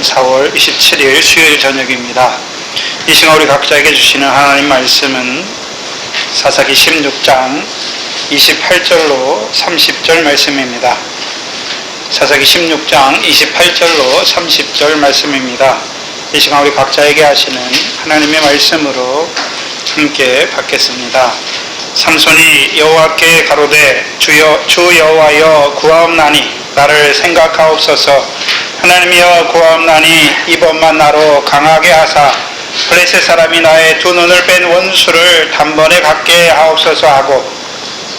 4월 27일 수요일 저녁입니다. 이 시간 우리 각자에게 주시는 하나님 말씀은 사사기 16장 28절로 30절 말씀입니다. 사사기 16장 28절로 30절 말씀입니다. 이 시간 우리 각자에게 하시는 하나님의 말씀으로 함께 받겠습니다. 삼손이 여호와께 가로되 주 여호와여 구하옵나니 나를 생각하옵소서. 하나님이여 구하옵나니 이번만 나로 강하게 하사 블레셋 사람이 나의 두 눈을 뺀 원수를 단번에 갖게 하옵소서 하고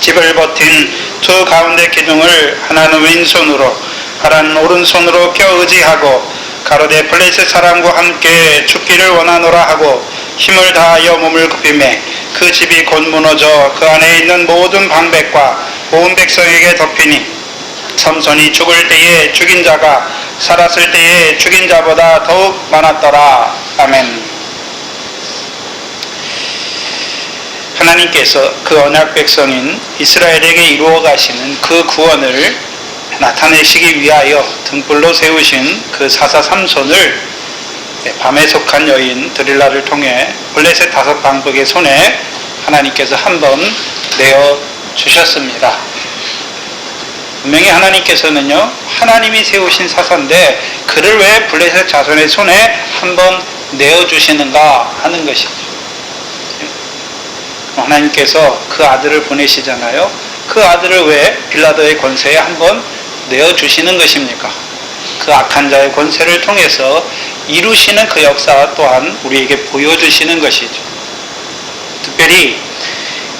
집을 버틴 두 가운데 기둥을 하나는 왼손으로 하나는 오른손으로 껴 의지하고 가로되 블레셋 사람과 함께 죽기를 원하노라 하고 힘을 다하여 몸을 굽히매 그 집이 곧 무너져 그 안에 있는 모든 방백과 온 백성에게 덮이니 삼손이 죽을 때에 죽인 자가 살았을 때에 죽인 자보다 더욱 많았더라. 아멘. 하나님께서 그 언약 백성인 이스라엘에게 이루어 가시는 그 구원을 나타내시기 위하여 등불로 세우신 그 사사 삼손을 밤에 속한 여인 드릴라를 통해 블레셋 다섯 방백의 손에 하나님께서 한번 내어 주셨습니다. 분명히 하나님께서는요, 하나님이 세우신 사사인데 그를 왜 블레셋 자손의 손에 한번 내어주시는가 하는 것이죠. 하나님께서 그 아들을 보내시잖아요. 그 아들을 왜 빌라도의 권세에 한번 내어주시는 것입니까? 그 악한 자의 권세를 통해서 이루시는 그 역사 또한 우리에게 보여주시는 것이죠. 특별히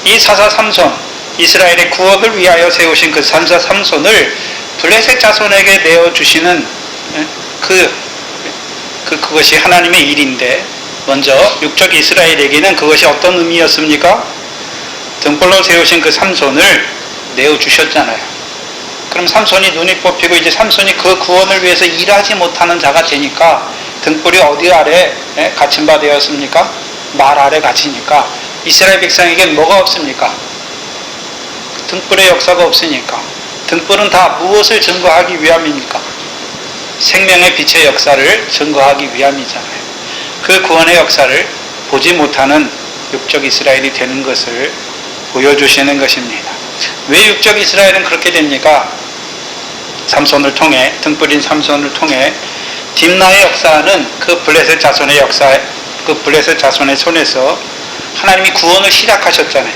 이 사사 삼손, 이스라엘의 구원을 위하여 세우신 그 사사 삼손을 블레셋 자손에게 내어주시는 그것이 하나님의 일인데, 먼저 육적 이스라엘에게는 그것이 어떤 의미였습니까? 등불로 세우신 그 삼손을 내어주셨잖아요. 그럼 삼손이 눈이 뽑히고 이제 삼손이 그 구원을 위해서 일하지 못하는 자가 되니까 등불이 어디 아래 갇힌 바 되었습니까? 말 아래 갇히니까 이스라엘 백성에게는 뭐가 없습니까? 등불의 역사가 없으니까. 등불은 다 무엇을 증거하기 위함입니까? 생명의 빛의 역사를 증거하기 위함이잖아요. 그 구원의 역사를 보지 못하는 육적 이스라엘이 되는 것을 보여주시는 것입니다. 왜 육적 이스라엘은 그렇게 됩니까? 삼손을 통해, 등불인 삼손을 통해 딥나의 역사는 그 블레셋 자손의 역사, 그 블레셋 자손의 손에서 하나님이 구원을 시작하셨잖아요.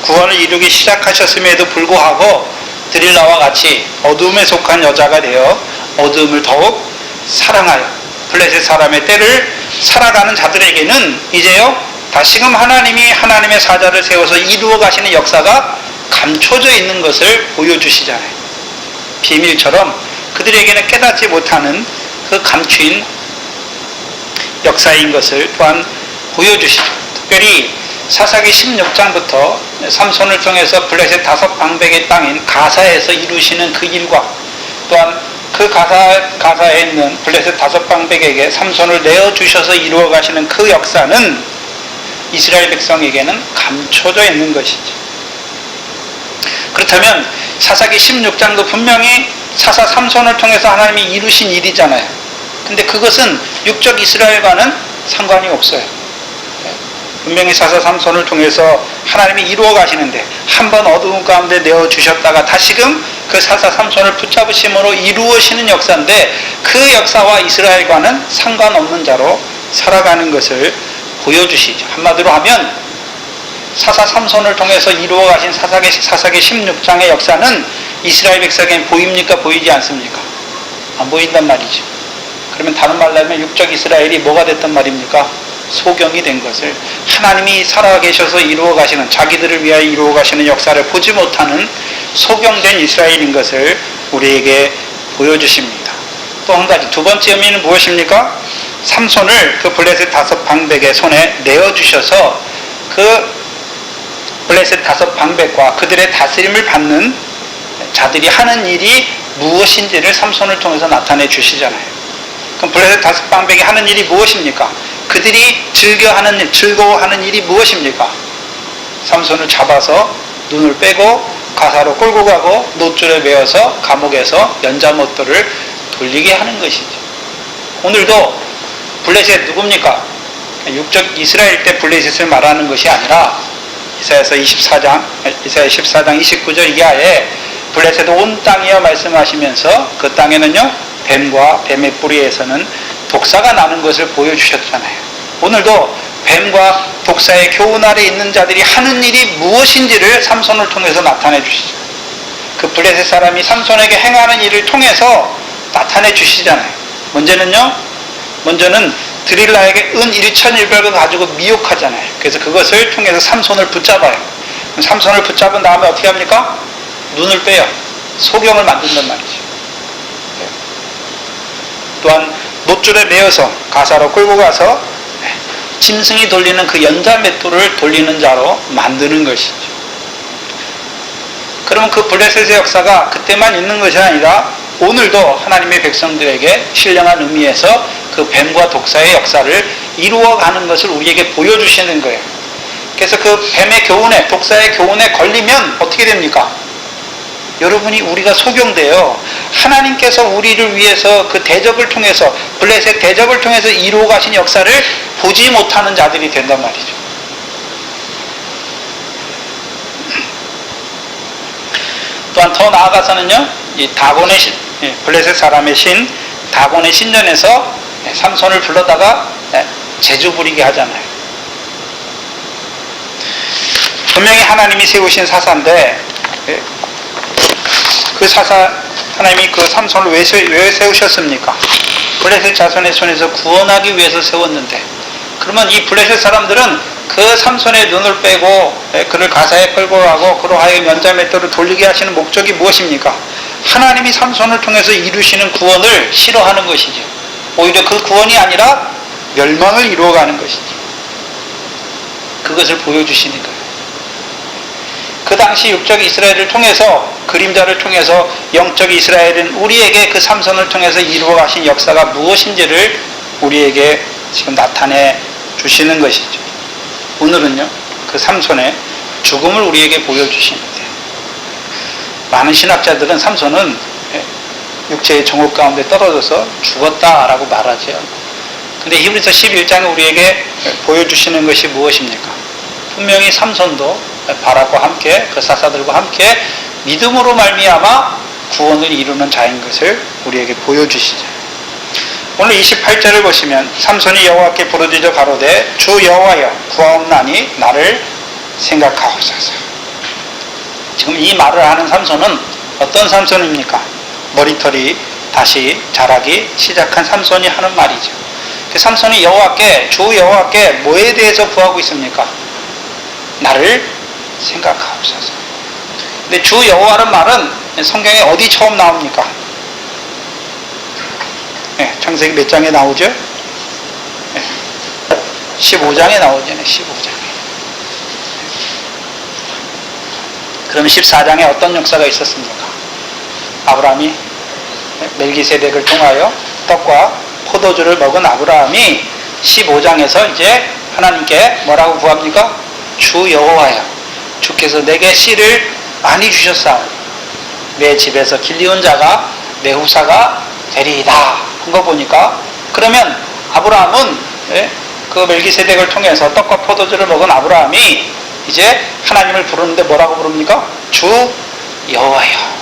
구원을 이루기 시작하셨음에도 불구하고 드릴라와 같이 어두움에 속한 여자가 되어 어두움을 더욱 사랑하여 블레셋 사람의 때를 살아가는 자들에게는 이제요 다시금 하나님이 하나님의 사자를 세워서 이루어 가시는 역사가 감춰져 있는 것을 보여주시잖아요. 비밀처럼 그들에게는 깨닫지 못하는 그 감추인 역사인 것을 또한 보여주시죠. 특별히 사사기 16장부터 삼손을 통해서 블레셋 다섯 방백의 땅인 가사에서 이루시는 그 일과 또한 그 가사에 있는 블레셋 다섯 방백에게 삼손을 내어주셔서 이루어 가시는 그 역사는 이스라엘 백성에게는 감춰져 있는 것이죠. 그렇다면 사사기 16장도 분명히 사사 삼손을 통해서 하나님이 이루신 일이잖아요. 근데 그것은 육적 이스라엘과는 상관이 없어요. 분명히 사사 삼손을 통해서 하나님이 이루어 가시는데 한번 어두운 가운데 내어주셨다가 다시금 그 사사 삼손을 붙잡으심으로 이루어지는 역사인데 그 역사와 이스라엘과는 상관없는 자로 살아가는 것을 보여주시죠. 한마디로 하면 사사 삼손을 통해서 이루어 가신 사사기 16장의 역사는 이스라엘 백성에게 보입니까? 보이지 않습니까? 안 보인단 말이죠. 그러면 다른 말로 하면 육적 이스라엘이 뭐가 됐단 말입니까? 소경이 된 것을 하나님이 살아계셔서 이루어 가시는, 자기들을 위하여 이루어 가시는 역사를 보지 못하는 소경된 이스라엘인 것을 우리에게 보여주십니다. 또 한 가지, 두 번째 의미는 무엇입니까? 삼손을 그 블레셋 다섯 방백의 손에 내어주셔서 그 블레셋 다섯 방백과 그들의 다스림을 받는 자들이 하는 일이 무엇인지를 삼손을 통해서 나타내 주시잖아요. 그럼 블레셋 다섯 방백이 하는 일이 무엇입니까? 그들이 즐겨하는 일, 즐거워하는 일이 무엇입니까? 삼손을 잡아서 눈을 빼고 가사로 끌고 가고 노줄에 매어서 감옥에서 연자못들을 돌리게 하는 것이죠. 오늘도 블레셋 누굽니까? 육적 이스라엘 때 블레셋을 말하는 것이 아니라 이사야서 14장 29절 이하에 블레셋 온 땅이여 말씀하시면서 그 땅에는요 뱀과 뱀의 뿌리에서는 독사가 나는 것을 보여주셨잖아요. 오늘도 뱀과 독사의 교훈 아래 있는 자들이 하는 일이 무엇인지를 삼손을 통해서 나타내 주시죠. 그 블레셋 사람이 삼손에게 행하는 일을 통해서 나타내 주시잖아요. 먼저는 드릴라에게 은 1,100을 가지고 미혹하잖아요. 그래서 그것을 통해서 삼손을 붙잡아요. 삼손을 붙잡은 다음에 어떻게 합니까? 눈을 빼요. 소경을 만든단 말이죠. 또한 놋줄에 매어서 가사로 끌고 가서 짐승이 돌리는 그 연자 맷돌을 돌리는 자로 만드는 것이죠. 그러면 그 블레셋의 역사가 그때만 있는 것이 아니라 오늘도 하나님의 백성들에게 신령한 의미에서 그 뱀과 독사의 역사를 이루어가는 것을 우리에게 보여주시는 거예요. 그래서 그 뱀의 교훈에, 독사의 교훈에 걸리면 어떻게 됩니까? 여러분이 우리가 소경돼요. 하나님께서 우리를 위해서 그 대적을 통해서, 블레셋 대적을 통해서 이루어 가신 역사를 보지 못하는 자들이 된단 말이죠. 또한 더 나아가서는요, 이 다곤의 블레셋 사람의 신 다곤의 신전에서 삼손을 불러다가 제주 부리게 하잖아요. 분명히 하나님이 세우신 사사인데 그 사사 하나님이 그 삼손을 왜 세우셨습니까? 블레셋 자손의 손에서 구원하기 위해서 세웠는데, 그러면 이 블레셋 사람들은 그 삼손의 눈을 빼고 그를 가사에 끌고 가고 그로 하여금 연자 맷돌을 돌리게 하시는 목적이 무엇입니까? 하나님이 삼손을 통해서 이루시는 구원을 싫어하는 것이죠. 오히려 그 구원이 아니라 멸망을 이루어가는 것이죠. 그것을 보여주시는 거예요. 그 당시 육적 이스라엘을 통해서, 그림자를 통해서 영적 이스라엘은 우리에게 그 삼손을 통해서 이루어 가신 역사가 무엇인지를 우리에게 지금 나타내 주시는 것이죠. 오늘은요, 그 삼손의 죽음을 우리에게 보여주시는데, 많은 신학자들은 삼손은 육체의 정욕 가운데 떨어져서 죽었다라고 말하죠. 근데 히브리서 11장에 우리에게 보여주시는 것이 무엇입니까? 분명히 삼손도 바락과 함께, 그 사사들과 함께 믿음으로 말미암아 구원을 이루는 자인 것을 우리에게 보여주시죠. 오늘 28절을 보시면 삼손이 여호와께 부르짖어 가로되 주 여호와여 구하옵나니 나를 생각하옵소서. 지금 이 말을 하는 삼손은 어떤 삼손입니까? 머리털이 다시 자라기 시작한 삼손이 하는 말이죠. 그 삼손이 여호와께, 주 여호와께 뭐에 대해서 구하고 있습니까? 나를 생각하옵소서. 근데 주 여호와라는 말은 성경에 어디 처음 나옵니까? 창세기 몇 장에 나오죠? 15장에 나오잖아요. 15장에. 그럼 14장에 어떤 역사가 있었습니까? 아브라함이 멜기세덱을 통하여 떡과 포도주를 먹은 아브라함이 15장에서 이제 하나님께 뭐라고 구합니까? 주 여호와여, 주께서 내게 씨를 많이 주셨사오니 내 집에서 길리온 자가 내 후사가 되리이다 한 거 보니까, 그러면 아브라함은 그 멜기세덱을 통해서 떡과 포도주를 먹은 아브라함이 이제 하나님을 부르는데 뭐라고 부릅니까? 주 여호와여.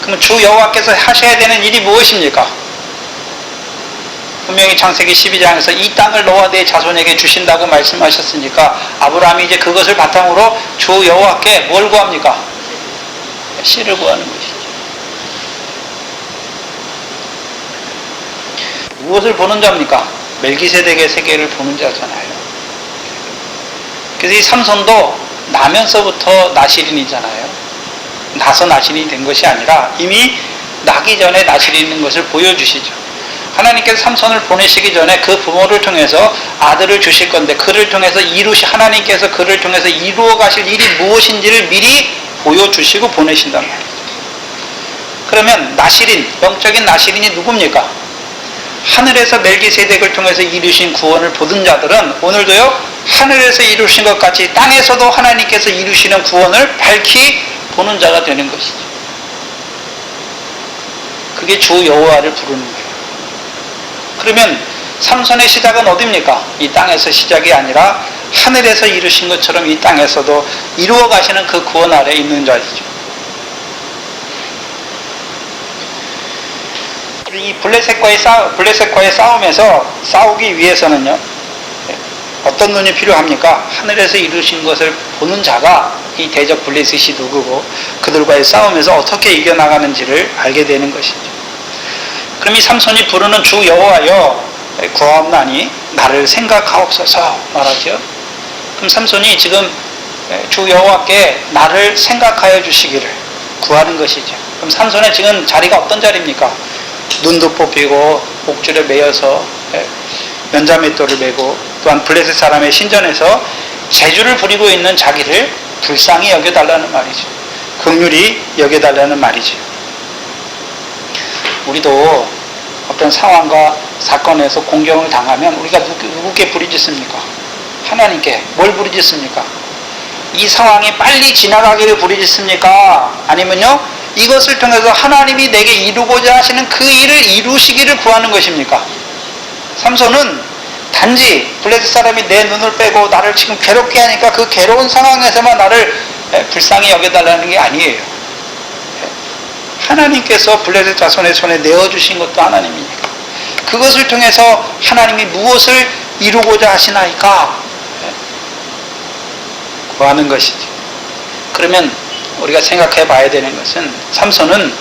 그러면 주 여호와께서 하셔야 되는 일이 무엇입니까? 분명히 창세기 12장에서 이 땅을 너와 내 자손에게 주신다고 말씀하셨으니까 아브라함이 이제 그것을 바탕으로 주 여호와께 뭘 구합니까? 씨를 구하는 것이죠. 무엇을 보는 자입니까? 멜기세덱의 세계를 보는 자잖아요. 그래서 이 삼손도 나면서부터 나실인이잖아요. 나서 나실인이 된 것이 아니라 이미 나기 전에 나실이 있는 것을 보여주시죠. 하나님께서 삼손을 보내시기 전에 그 부모를 통해서 아들을 주실 건데, 그를 통해서 하나님께서 그를 통해서 이루어 가실 일이 무엇인지를 미리 보여주시고 보내신단 말이죠. 그러면 나실인, 영적인 나실인이 누굽니까? 하늘에서 멜기세덱을 통해서 이루신 구원을 보던 자들은 오늘도요, 하늘에서 이루신 것 같이 땅에서도 하나님께서 이루시는 구원을 밝히 보는 자가 되는 것이죠. 그게 주 여호와를 부르는 거예요. 그러면 삼손의 시작은 어디입니까? 이 땅에서 시작이 아니라 하늘에서 이루신 것처럼 이 땅에서도 이루어 가시는 그 구원 아래에 있는 자이죠. 이 블레셋과의 싸움에서 싸우기 위해서는요, 어떤 눈이 필요합니까? 하늘에서 이루신 것을 보는 자가 이 대적 블레셋이 누구고 그들과의 싸움에서 어떻게 이겨나가는지를 알게 되는 것이죠. 그럼 이 삼손이 부르는 주 여호와여 구하옵나니 나를 생각하옵소서 말하죠. 그럼 삼손이 지금 주 여호와께 나를 생각하여 주시기를 구하는 것이죠. 그럼 삼손의 지금 자리가 어떤 자리입니까? 눈도 뽑히고 목줄에 매여서 연자맷돌을 메고 또한 블레셋 사람의 신전에서 재주를 부리고 있는 자기를 불쌍히 여겨달라는 말이죠. 긍휼히 여겨달라는 말이죠. 우리도 어떤 상황과 사건에서 공경을 당하면 우리가 누구께 부르짖습니까? 하나님께. 뭘 부르짖습니까? 이 상황이 빨리 지나가기를 부르짖습니까? 아니면요, 이것을 통해서 하나님이 내게 이루고자 하시는 그 일을 이루시기를 구하는 것입니까? 삼손은 단지 블레셋 사람이 내 눈을 빼고 나를 지금 괴롭게 하니까 그 괴로운 상황에서만 나를 불쌍히 여겨달라는 게 아니에요. 하나님께서 블레셋 자손의 손에 내어주신 것도 하나님이니까 그것을 통해서 하나님이 무엇을 이루고자 하시나이까 구하는 것이죠. 그러면 우리가 생각해 봐야 되는 것은 삼손은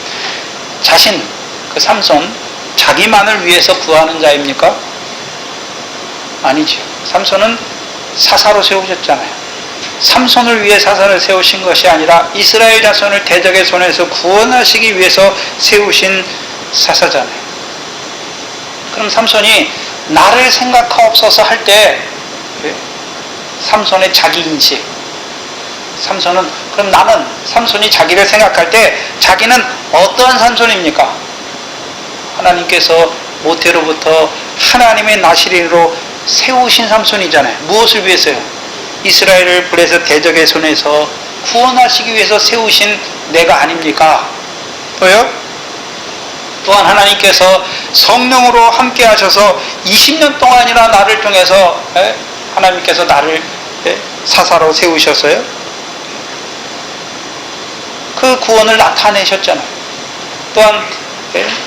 삼손 자기만을 위해서 구하는 자입니까? 아니죠. 삼손은 사사로 세우셨잖아요. 삼손을 위해 사사를 세우신 것이 아니라 이스라엘 자손을 대적의 손에서 구원하시기 위해서 세우신 사사잖아요. 그럼 삼손이 나를 생각하옵소서 할 때 삼손의 자기인식, 그럼 삼손이 자기를 생각할 때 자기는 어떠한 삼손입니까? 하나님께서 모태로부터 하나님의 나시린으로 세우신 삼손이잖아요. 무엇을 위해서요? 이스라엘을 블레셋 대적의 손에서 구원하시기 위해서 세우신 내가 아닙니까? 또요? 또한 하나님께서 성령으로 함께 하셔서 20년 동안이나 나를 통해서 하나님께서 나를 사사로 세우셔서요, 그 구원을 나타내셨잖아요. 또한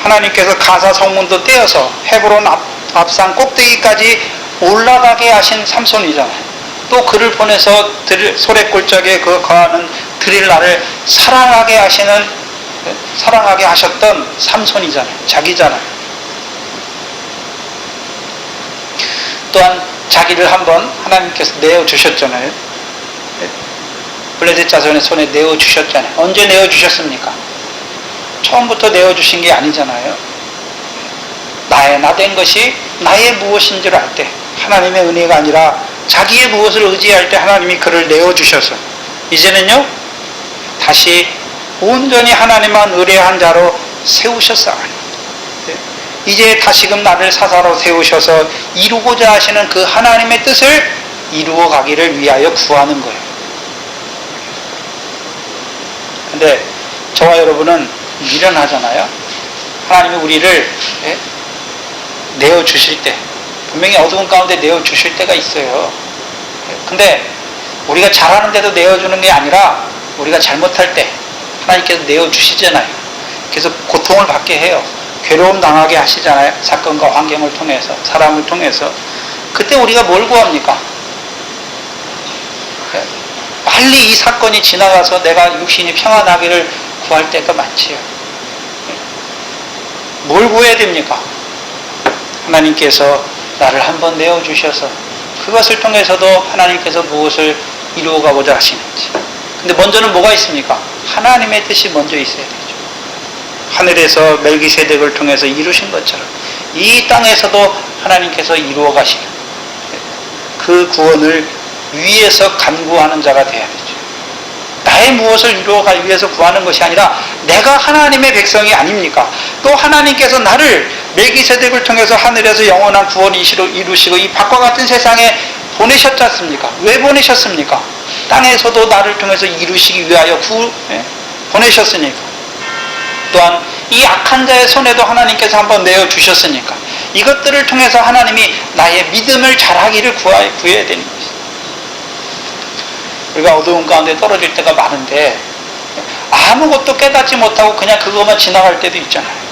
하나님께서 가사 성문도 떼어서 헤브론 앞산 꼭대기까지 올라가게 하신 삼손이잖아요. 또 그를 보내서 소래골짜기에 거하는 드릴라를 사랑하게 하셨던 삼손이잖아요. 자기잖아요. 또한 자기를 한번 하나님께서 내어주셨잖아요. 블레셋 자손의 손에 내어주셨잖아요. 언제 내어주셨습니까? 처음부터 내어주신 게 아니잖아요. 나의 나 된 것이 나의 무엇인지를 알 때, 하나님의 은혜가 아니라 자기의 무엇을 의지할 때 하나님이 그를 내어주셔서 이제는요, 다시 온전히 하나님만 의뢰한 자로 세우셨어요. 이제 다시금 나를 사사로 세우셔서 이루고자 하시는 그 하나님의 뜻을 이루어 가기를 위하여 구하는 거예요. 근데 저와 여러분은 미련하잖아요. 하나님이 우리를 내어주실 때, 분명히 어두운 가운데 내어주실 때가 있어요. 근데 우리가 잘하는데도 내어주는 게 아니라 우리가 잘못할 때 하나님께서 내어주시잖아요. 그래서 고통을 받게 해요. 괴로움 당하게 하시잖아요. 사건과 환경을 통해서, 사람을 통해서. 그때 우리가 뭘 구합니까? 빨리 이 사건이 지나가서 내가 육신이 평안하기를 구할 때가 많지요. 뭘 구해야 됩니까? 하나님께서 나를 한번 내어주셔서 그것을 통해서도 하나님께서 무엇을 이루어가고자 하시는지. 근데 먼저는 뭐가 있습니까? 하나님의 뜻이 먼저 있어야 되죠. 하늘에서 멜기세덱을 통해서 이루신 것처럼 이 땅에서도 하나님께서 이루어 가시는 그 구원을 위해서 간구하는 자가 되어야 되죠. 나의 무엇을 이루어가기 위해서 구하는 것이 아니라 내가 하나님의 백성이 아닙니까? 또 하나님께서 나를 멜기세덱을 통해서 하늘에서 영원한 구원을 이루시고 이 밖과 같은 세상에 보내셨지 않습니까? 왜 보내셨습니까? 땅에서도 나를 통해서 이루시기 위하여 보내셨으니까. 또한 이 악한 자의 손에도 하나님께서 한번 내어주셨으니까 이것들을 통해서 하나님이 나의 믿음을 자라기를 구해야 되는 것이죠. 우리가 어두운 가운데 떨어질 때가 많은데 아무것도 깨닫지 못하고 그냥 그것만 지나갈 때도 있잖아요.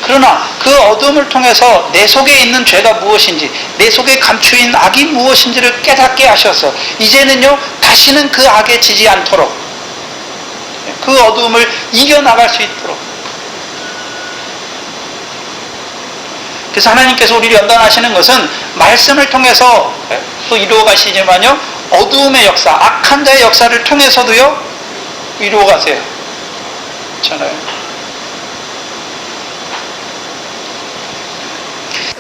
그러나 그 어둠을 통해서 내 속에 있는 죄가 무엇인지, 내 속에 감추인 악이 무엇인지를 깨닫게 하셔서 이제는요 다시는 그 악에 지지 않도록, 그 어둠을 이겨나갈 수 있도록. 그래서 하나님께서 우리를 연단하시는 것은 말씀을 통해서 또 이루어 가시지만요, 어두움의 역사, 악한 자의 역사를 통해서도요 이루어 가세요. 그렇잖아요.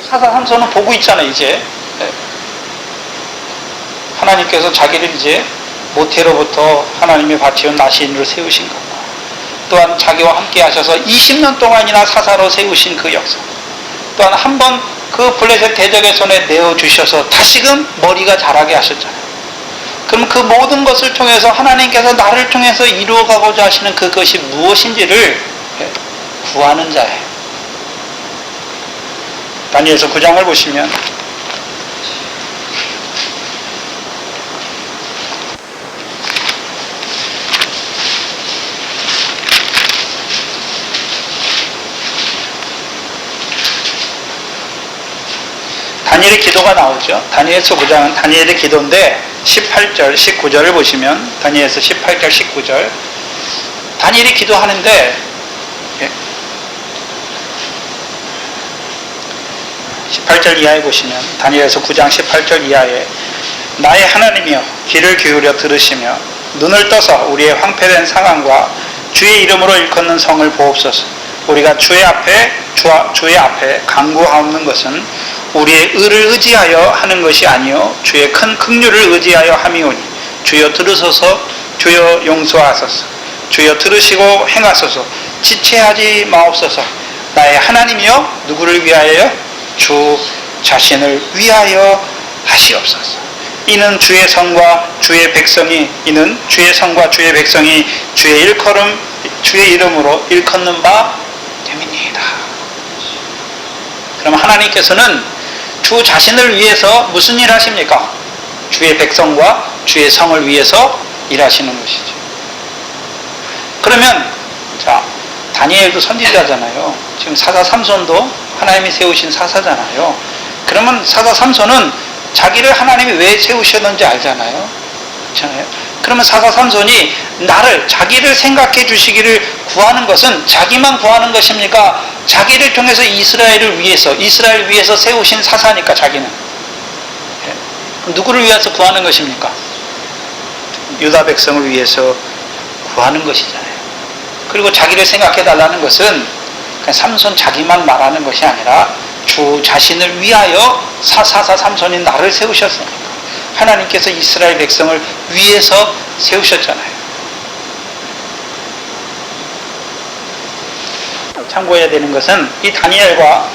사사 삼손은 보고 있잖아요. 이제 하나님께서 자기를 이제 모태로부터 하나님의 바치온 나시인으로 세우신 것, 또한 자기와 함께 하셔서 20년 동안이나 사사로 세우신 그 역사, 또한 한 번 그 블레셋 대적의 손에 내어주셔서 다시금 머리가 자라게 하셨잖아요. 그럼 그 모든 것을 통해서 하나님께서 나를 통해서 이루어가고자 하시는 그것이 무엇인지를 구하는 자예요. 다니엘서 9장을 보시면 다니엘의 기도가 나오죠. 다니엘서 9장은 다니엘의 기도인데 18절, 19절을 보시면 다니엘서 18절, 19절 다니엘이 기도하는데 18절 이하에 보시면 다니엘서 9장 18절 이하에 나의 하나님이여 귀를 기울여 들으시며 눈을 떠서 우리의 황폐된 상황과 주의 이름으로 일컫는 성을 보옵소서. 우리가 주의 앞에 간구하옵는 것은 우리의 의를 의지하여 하는 것이 아니요 주의 큰 긍휼을 의지하여 함이오니 주여 들으소서. 주여 용서하소서. 주여 들으시고 행하소서. 지체하지 마옵소서. 나의 하나님이여 누구를 위하여? 주 자신을 위하여 하시옵소서. 이는 주의 성과 주의 백성이 주의 일컬음 주의 이름으로 일컫는 바 됨이니이다. 그럼 하나님께서는 주 자신을 위해서 무슨 일 하십니까? 주의 백성과 주의 성을 위해서 일하시는 것이죠. 그러면 자, 다니엘도 선지자잖아요. 지금 사사 삼손도 하나님이 세우신 사사잖아요. 그러면 사사 삼손은 자기를 하나님이 왜 세우셨는지 알잖아요. 그렇잖아요. 그러면 사사 삼손이 자기를 생각해 주시기를 구하는 것은 자기만 구하는 것입니까? 자기를 통해서 이스라엘 위해서 세우신 사사니까 자기는. 누구를 위해서 구하는 것입니까? 유다 백성을 위해서 구하는 것이잖아요. 그리고 자기를 생각해 달라는 것은 그냥 삼손 자기만 말하는 것이 아니라 주 자신을 위하여 사사 삼손이 나를 세우셨으니까 하나님께서 이스라엘 백성을 위해서 세우셨잖아요. 참고해야 되는 것은 이 다니엘과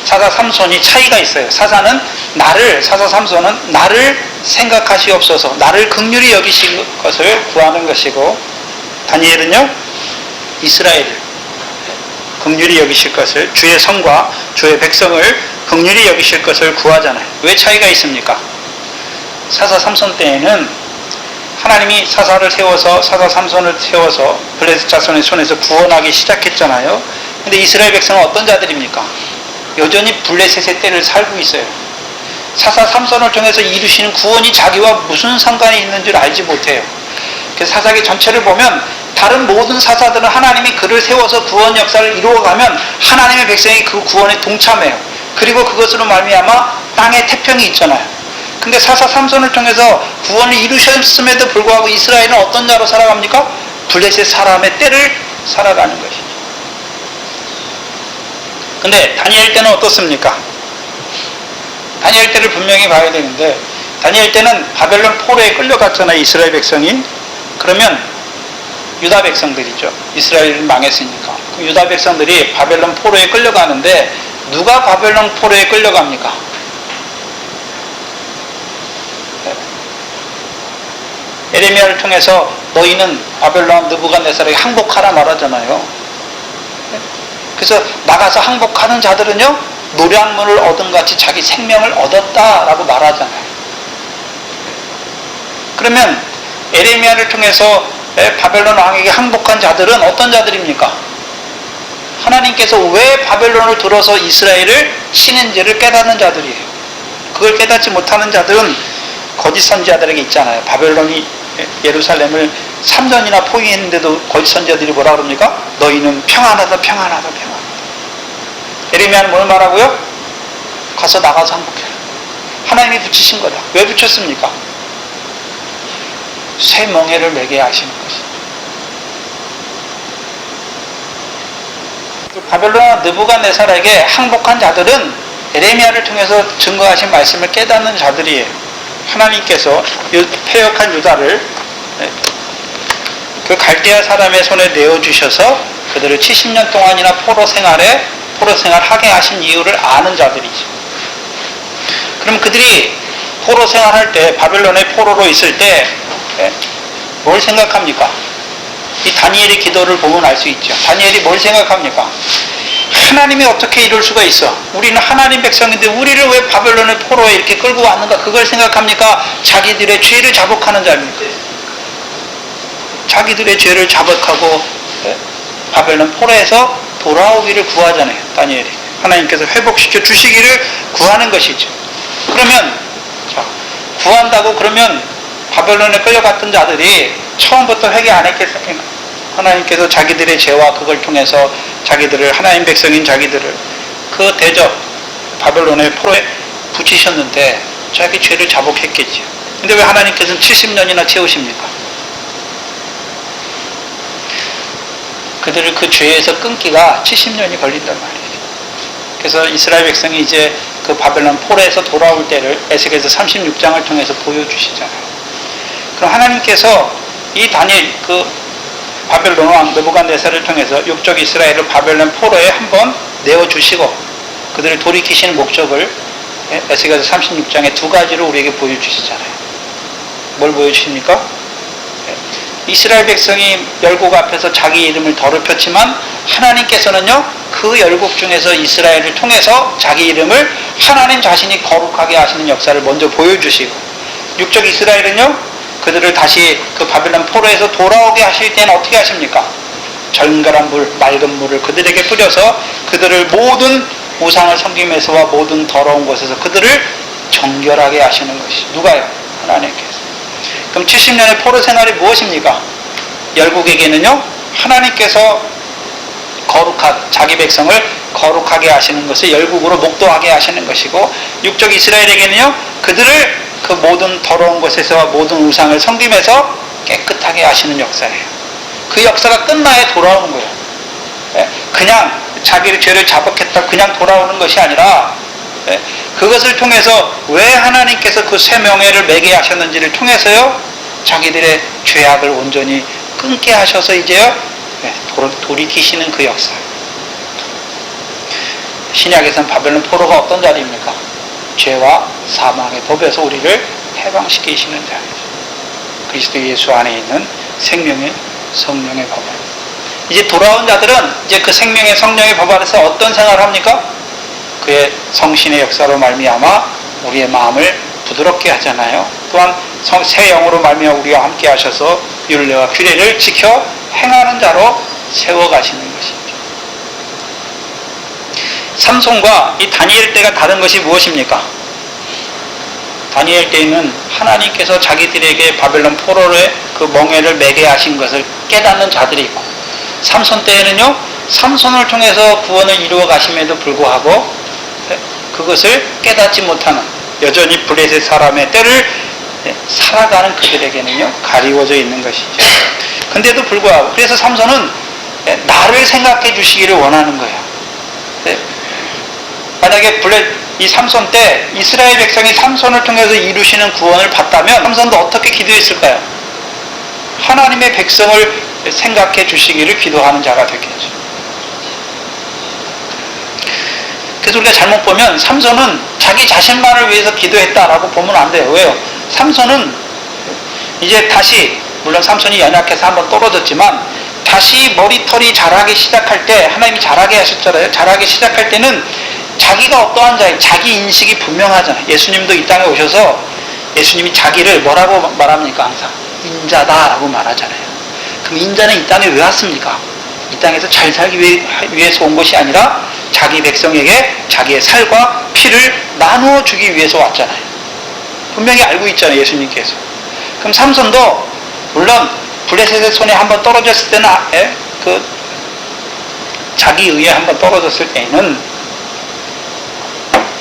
사사 삼손이 차이가 있어요. 사사 삼손은 나를 생각하시옵소서, 나를 긍휼히 여기실 것을 구하는 것이고, 다니엘은요 이스라엘을 긍휼히 여기실 것을, 주의 성과 주의 백성을 긍휼히 여기실 것을 구하잖아요. 왜 차이가 있습니까? 사사 삼손 때에는 하나님이 사사 삼손을 세워서 블레셋 자손의 손에서 구원하기 시작했잖아요. 근데 이스라엘 백성은 어떤 자들입니까? 여전히 블레셋의 때를 살고 있어요. 사사 삼손을 통해서 이루시는 구원이 자기와 무슨 상관이 있는지를 알지 못해요. 그래서 사사기 전체를 보면 다른 모든 사사들은 하나님이 그를 세워서 구원 역사를 이루어가면 하나님의 백성이 그 구원에 동참해요. 그리고 그것으로 말미암아 땅에 태평이 있잖아요. 근데 사사 삼손을 통해서 구원을 이루셨음에도 불구하고 이스라엘은 어떤 자로 살아갑니까? 블레셋 사람의 때를 살아가는 것이죠. 근데 다니엘 때는 어떻습니까? 다니엘 때를 분명히 봐야 되는데, 다니엘 때는 바벨론 포로에 끌려갔잖아요, 이스라엘 백성이. 그러면 유다 백성들이죠. 이스라엘은 망했으니까. 그 유다 백성들이 바벨론 포로에 끌려가는데 누가 바벨론 포로에 끌려갑니까? 에레미야를 통해서 너희는 바벨론 느부갓네살에게 항복하라 말하잖아요. 그래서 나가서 항복하는 자들은요 노량문을 얻은 같이 자기 생명을 얻었다라고 말하잖아요. 그러면 에레미야를 통해서 바벨론 왕에게 항복한 자들은 어떤 자들입니까? 하나님께서 왜 바벨론을 들어서 이스라엘을 치는지를 깨닫는 자들이에요. 그걸 깨닫지 못하는 자들은 거짓 선지자들에게 있잖아요. 바벨론이 예루살렘을 3년이나 포위했는데도 거짓 선지자들이 뭐라 그럽니까? 너희는 평안하다, 평안하다, 평안하다. 에레미야는 뭘 말하고요? 가서 나가서 항복해라. 하나님이 붙이신 거다. 왜 붙였습니까? 새 멍에를 매게 하시는 것이죠. 바벨론 느부갓네살에게 항복한 자들은 에레미야를 통해서 증거하신 말씀을 깨닫는 자들이에요. 하나님께서 패역한 유다를 그 갈대아 사람의 손에 내어주셔서 그들을 70년 동안이나 포로 생활하게 하신 이유를 아는 자들이죠. 그럼 그들이 포로 생활할 때, 바벨론의 포로로 있을 때 뭘 생각합니까? 이 다니엘의 기도를 보면 알 수 있죠. 다니엘이 뭘 생각합니까? 하나님이 어떻게 이럴 수가 있어? 우리는 하나님 백성인데 우리를 왜 바벨론의 포로에 이렇게 끌고 왔는가? 그걸 생각합니까? 자기들의 죄를 자복하는 자입니까? 자기들의 죄를 자복하고 바벨론 포로에서 돌아오기를 구하잖아요. 다니엘이. 하나님께서 회복시켜 주시기를 구하는 것이죠. 그러면 구한다고 그러면 바벨론에 끌려갔던 자들이 처음부터 회개 안 했겠습니까? 하나님께서 자기들의 죄와 그걸 통해서 자기들을, 하나님 백성인 자기들을 그 대접 바벨론의 포로에 붙이셨는데 자기 죄를 자복했겠죠. 근데 왜 하나님께서는 70년이나 채우십니까? 그들을 그 죄에서 끊기가 70년이 걸린단 말이에요. 그래서 이스라엘 백성이 이제 그 바벨론 포로에서 돌아올 때를 에스겔서 36장을 통해서 보여주시잖아요. 그럼 하나님께서 이 다니엘, 그 바벨론 왕 느부갓네살을 통해서 육적 이스라엘을 바벨론 포로에 한번 내어주시고 그들을 돌이키시는 목적을 에스겔서 36장에 두 가지로 우리에게 보여주시잖아요. 뭘 보여주십니까? 이스라엘 백성이 열국 앞에서 자기 이름을 더럽혔지만 하나님께서는요, 그 열국 중에서 이스라엘을 통해서 자기 이름을 하나님 자신이 거룩하게 하시는 역사를 먼저 보여주시고, 육적 이스라엘은요, 그들을 다시 그 바벨론 포로에서 돌아오게 하실 때는 어떻게 하십니까? 정결한 물, 맑은 물을 그들에게 뿌려서 그들을 모든 우상을 섬김에서와 모든 더러운 곳에서 그들을 정결하게 하시는 것이 누가요? 하나님께서. 그럼 70년의 포로 생활이 무엇입니까? 열국에게는요, 하나님께서 자기 백성을 거룩하게 하시는 것을 열국으로 목도하게 하시는 것이고, 육적 이스라엘에게는요, 그들을 그 모든 더러운 곳에서 모든 우상을 섬김에서 깨끗하게 하시는 역사예요. 그 역사가 끝나야 돌아오는 거예요. 그냥 자기의 죄를 자복했다 그냥 돌아오는 것이 아니라 그것을 통해서 왜 하나님께서 그 새 명예를 매게 하셨는지를 통해서요, 자기들의 죄악을 온전히 끊게 하셔서 이제요, 돌이키시는 그 역사. 신약에서는 바벨론 포로가 어떤 자리입니까? 죄와 사망의 법에서 우리를 해방시키시는 자리죠. 그리스도 예수 안에 있는 생명의 성령의 법 안에. 이제 돌아온 자들은 이제 그 생명의 성령의 법 안에서 어떤 생활을 합니까? 그의 성신의 역사로 말미암아 우리의 마음을 부드럽게 하잖아요. 또한 새 영으로 말미암아 우리와 함께 하셔서 율례와 규례를 지켜 행하는 자로 세워가시는 것이죠. 삼손과 이 다니엘 때가 다른 것이 무엇입니까? 다니엘 때에는 하나님께서 자기들에게 바벨론 포로의 그 멍에를 매게 하신 것을 깨닫는 자들이 있고, 삼손 때에는요, 삼손을 통해서 구원을 이루어 가심에도 불구하고 그것을 깨닫지 못하는, 여전히 블레셋 사람의 때를 살아가는 그들에게는요, 가리워져 있는 것이죠. 근데도 불구하고, 그래서 삼손은 나를 생각해 주시기를 원하는 거예요. 만약에 이 삼손 때 이스라엘 백성이 삼손을 통해서 이루시는 구원을 받다면 삼손도 어떻게 기도했을까요? 하나님의 백성을 생각해 주시기를 기도하는 자가 됐겠죠. 그래서 우리가 잘못 보면 삼손은 자기 자신만을 위해서 기도했다라고 보면 안 돼요. 왜요? 삼손은 이제 다시, 물론 삼손이 연약해서 한번 떨어졌지만 다시 머리털이 자라기 시작할 때, 하나님이 자라게 하셨잖아요. 자라기 시작할 때는 자기가 어떠한 자예요? 자기 인식이 분명하잖아요. 예수님도 이 땅에 오셔서 예수님이 자기를 뭐라고 말합니까? 항상 인자다라고 말하잖아요. 그럼 인자는 이 땅에 왜 왔습니까? 이 땅에서 잘 살기 위해서 온 것이 아니라 자기 백성에게 자기의 살과 피를 나누어 주기 위해서 왔잖아요. 분명히 알고 있잖아요, 예수님께서. 그럼 삼손도 물론 블레셋의 손에 한번 떨어졌을 때는 자기 의에 한번 떨어졌을 때에는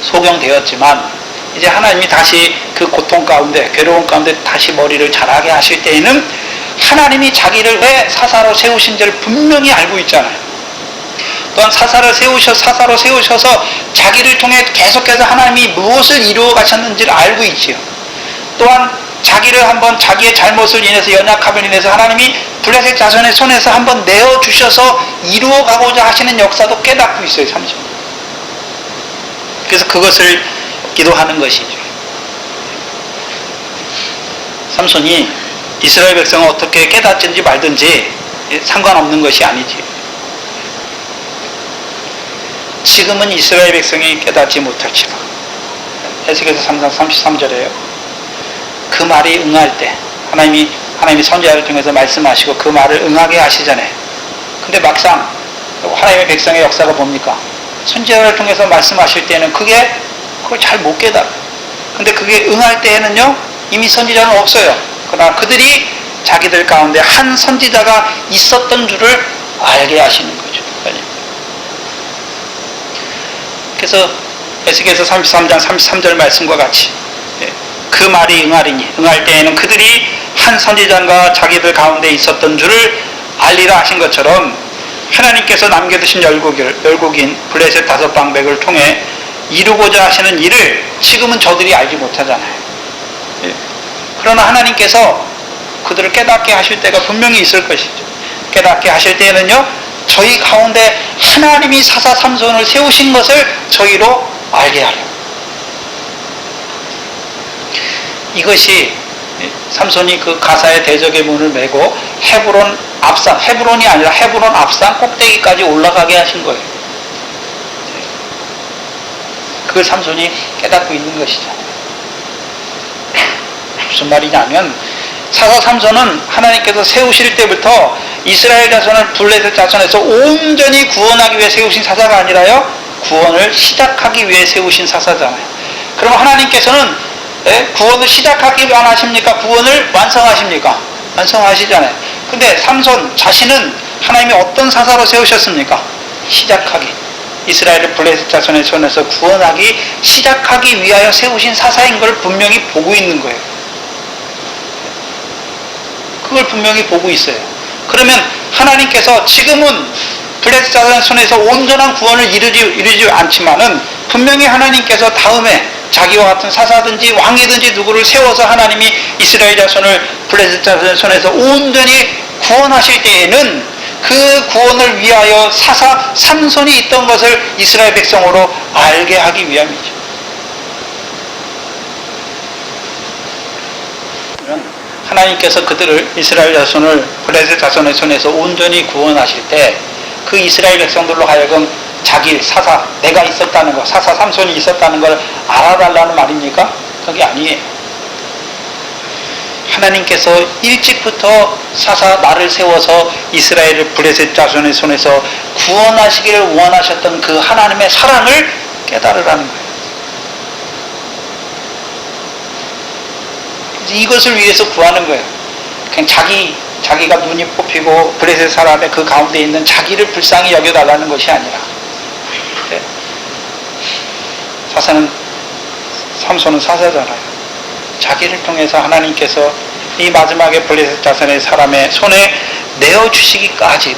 소경되었지만 이제 하나님이 다시 그 고통 가운데, 괴로운 가운데 다시 머리를 자라게 하실 때에는 하나님이 자기를 왜 사사로 세우신지를 분명히 알고 있잖아요. 또한 사사로 세우셔서 자기를 통해 계속해서 하나님이 무엇을 이루어 가셨는지를 알고 있지요. 또한 자기를 한번 자기의 잘못을 인해서, 연약함을 인해서 하나님이 블레셋 자손의 손에서 한번 내어주셔서 이루어 가고자 하시는 역사도 깨닫고 있어요, 삼손. 그래서 그것을 기도하는 것이죠. 삼손이 이스라엘 백성은 어떻게 깨닫든지 말든지 상관없는 것이 아니지. 지금은 이스라엘 백성이 깨닫지 못할지라. 에스겔서 3장 33절에요. 그 말이 응할 때 하나님이 선지자를 통해서 말씀하시고 그 말을 응하게 하시잖아요. 근데 막상 하나님의 백성의 역사가 뭡니까? 선지자를 통해서 말씀하실 때는 그걸 잘 못 깨달아요. 근데 그게 응할 때에는요, 이미 선지자는 없어요. 그러나 그들이 자기들 가운데 한 선지자가 있었던 줄을 알게 하시는 거죠. 그래서 에스겔서 33장 33절 말씀과 같이 그 말이 응할 때에는 그들이 한 선지자가 자기들 가운데 있었던 줄을 알리라 하신 것처럼 하나님께서 남겨두신 열국인 블레셋 5방백을 통해 이루고자 하시는 일을 지금은 저들이 알지 못하잖아요. 그러나 하나님께서 그들을 깨닫게 하실 때가 분명히 있을 것이죠. 깨닫게 하실 때에는요, 저희 가운데 하나님이 사사 삼손을 세우신 것을 저희로 알게 하려. 이것이 삼손이 그 가사의 대적의 문을 메고 헤브론이 아니라 헤브론 앞산 꼭대기까지 올라가게 하신 거예요. 그걸 삼손이 깨닫고 있는 것이죠. 무슨 말이냐면 사사 삼손은 하나님께서 세우실 때부터 이스라엘 자손을 블레셋 자손에서 온전히 구원하기 위해 세우신 사사가 아니라요, 구원을 시작하기 위해 세우신 사사잖아요. 그럼 하나님께서는 구원을 시작하기만 하십니까? 구원을 완성하십니까? 완성하시잖아요. 근데 삼손 자신은 하나님이 어떤 사사로 세우셨습니까? 시작하기. 이스라엘을 블레셋 자손의 손에서 구원하기 시작하기 위하여 세우신 사사인 걸 분명히 보고 있는 거예요. 그걸 분명히 보고 있어요. 그러면 하나님께서 지금은 블레셋 자손의 손에서 온전한 구원을 이루지 않지만은 분명히 하나님께서 다음에 자기와 같은 사사든지 왕이든지 누구를 세워서 하나님이 이스라엘 자손을 블레셋 자손의 손에서 온전히 구원하실 때에는 그 구원을 위하여 사사 삼손이 있던 것을 이스라엘 백성으로 알게 하기 위함이죠. 하나님께서 그들을, 이스라엘 자손을 블레셋 자손의 손에서 온전히 구원하실 때 그 이스라엘 백성들로 하여금 자기 사사, 내가 있었다는 것, 사사 삼손이 있었다는 걸 알아달라는 말입니까? 그게 아니에요. 하나님께서 일찍부터 사사 나를 세워서 이스라엘을 블레셋 자손의 손에서 구원하시기를 원하셨던 그 하나님의 사랑을 깨달으라는 거예요. 이것을 위해서 구하는 거예요. 그냥 자기가 눈이 뽑히고 블레셋 사람의 그 가운데 있는 자기를 불쌍히 여겨달라는 것이 아니라, 삼손은 사사잖아요. 자기를 통해서 하나님께서 이 마지막에 블레셋 자손의 사람의 손에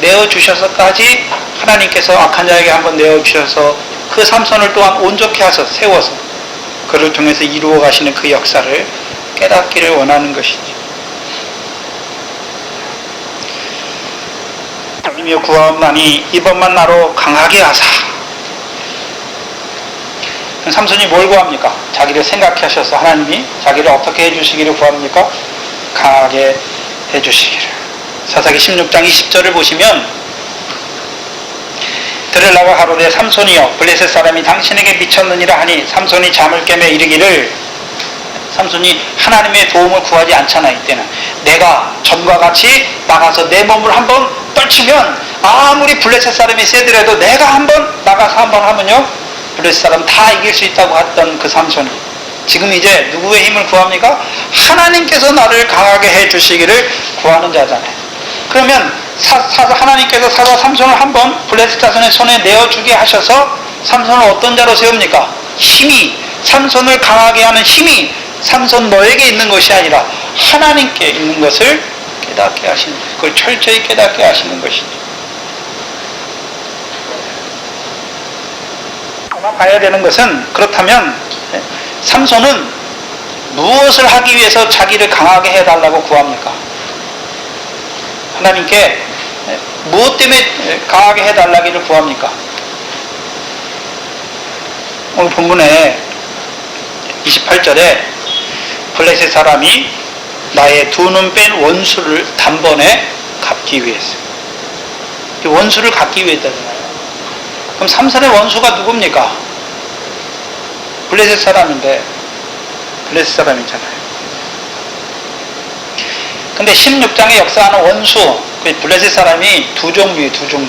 내어주셔서까지 하나님께서 악한 자에게 한번 내어주셔서 그 삼손을 또한 온전케 하셔서 세워서 그를 통해서 이루어 가시는 그 역사를 깨닫기를 원하는 것이죠. 하나님이여 구하옵나니 이번만 나로 강하게 하사. 삼손이 뭘 구합니까? 자기를 생각해 하셔서 하나님이 자기를 어떻게 해주시기를 구합니까? 강하게 해주시기를. 사사기 16장 20절을 보시면 들으려고 가로되 삼손이여 블레셋 사람이 당신에게 미쳤느니라 하니 삼손이 잠을 깨며 이르기를 삼손이 하나님의 도움을 구하지 않잖아. 이때는 내가 전과 같이 나가서 내 몸을 한번 떨치면 아무리 블레셋 사람이 세더라도 내가 한번 나가서 한번 하면요 블레셋 사람 다 이길 수 있다고 했던 그 삼손이 지금 이제 누구의 힘을 구합니까? 하나님께서 나를 강하게 해주시기를 구하는 자잖아요. 그러면 하나님께서 사자 삼손을 한번 블레셋 자손의 손에 내어주게 하셔서 삼손을 어떤 자로 세웁니까? 힘이 삼손을 강하게 하는 힘이 삼손 너에게 있는 것이 아니라 하나님께 있는 것을 깨닫게 하시는 거예요. 그걸 철저히 깨닫게 하시는 것이죠. 아마 봐야 되는 것은 그렇다면 삼손은 무엇을 하기 위해서 자기를 강하게 해달라고 구합니까? 하나님께 무엇 때문에 강하게 해달라기를 구합니까? 오늘 본문에 28절에 블레셋 사람이 나의 두 눈 뺀 원수를 단번에 갚기 위해서. 원수를 갚기 위해서잖아요. 그럼 삼손의 원수가 누굽니까? 블레셋 사람인데 블레셋 사람이잖아요. 근데 16장에 역사하는 원수, 그 블레셋 사람이 두 종류예요. 두 종류.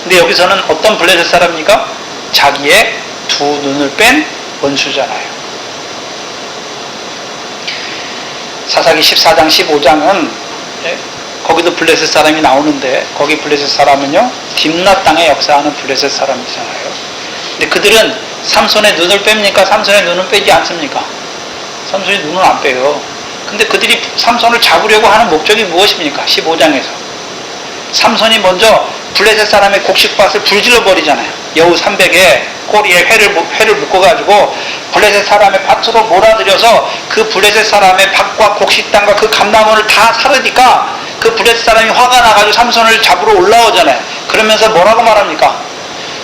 근데 여기서는 어떤 블레셋 사람입니까? 자기의 두 눈을 뺀 원수잖아요. 사사기 14장 15장은 거기도 블레셋 사람이 나오는데 거기 블레셋 사람은요 딥나 땅에 역사하는 블레셋 사람이잖아요. 근데 그들은 삼손의 눈을 뺍니까? 삼손의 눈은 빼지 않습니까? 삼손이 눈을 안 빼요. 근데 그들이 삼손을 잡으려고 하는 목적이 무엇입니까? 15장에서 삼손이 먼저 블레셋 사람의 곡식밭을 불질러 버리잖아요. 여우 300에 꼬리에 회를 묶어가지고 블레셋 사람의 밭으로 몰아들여서 그 블레셋 사람의 밭과 곡식 땅과 그 감나무를 다 사르니까 그 블레셋 사람이 화가 나가지고 삼손을 잡으러 올라오잖아요. 그러면서 뭐라고 말합니까?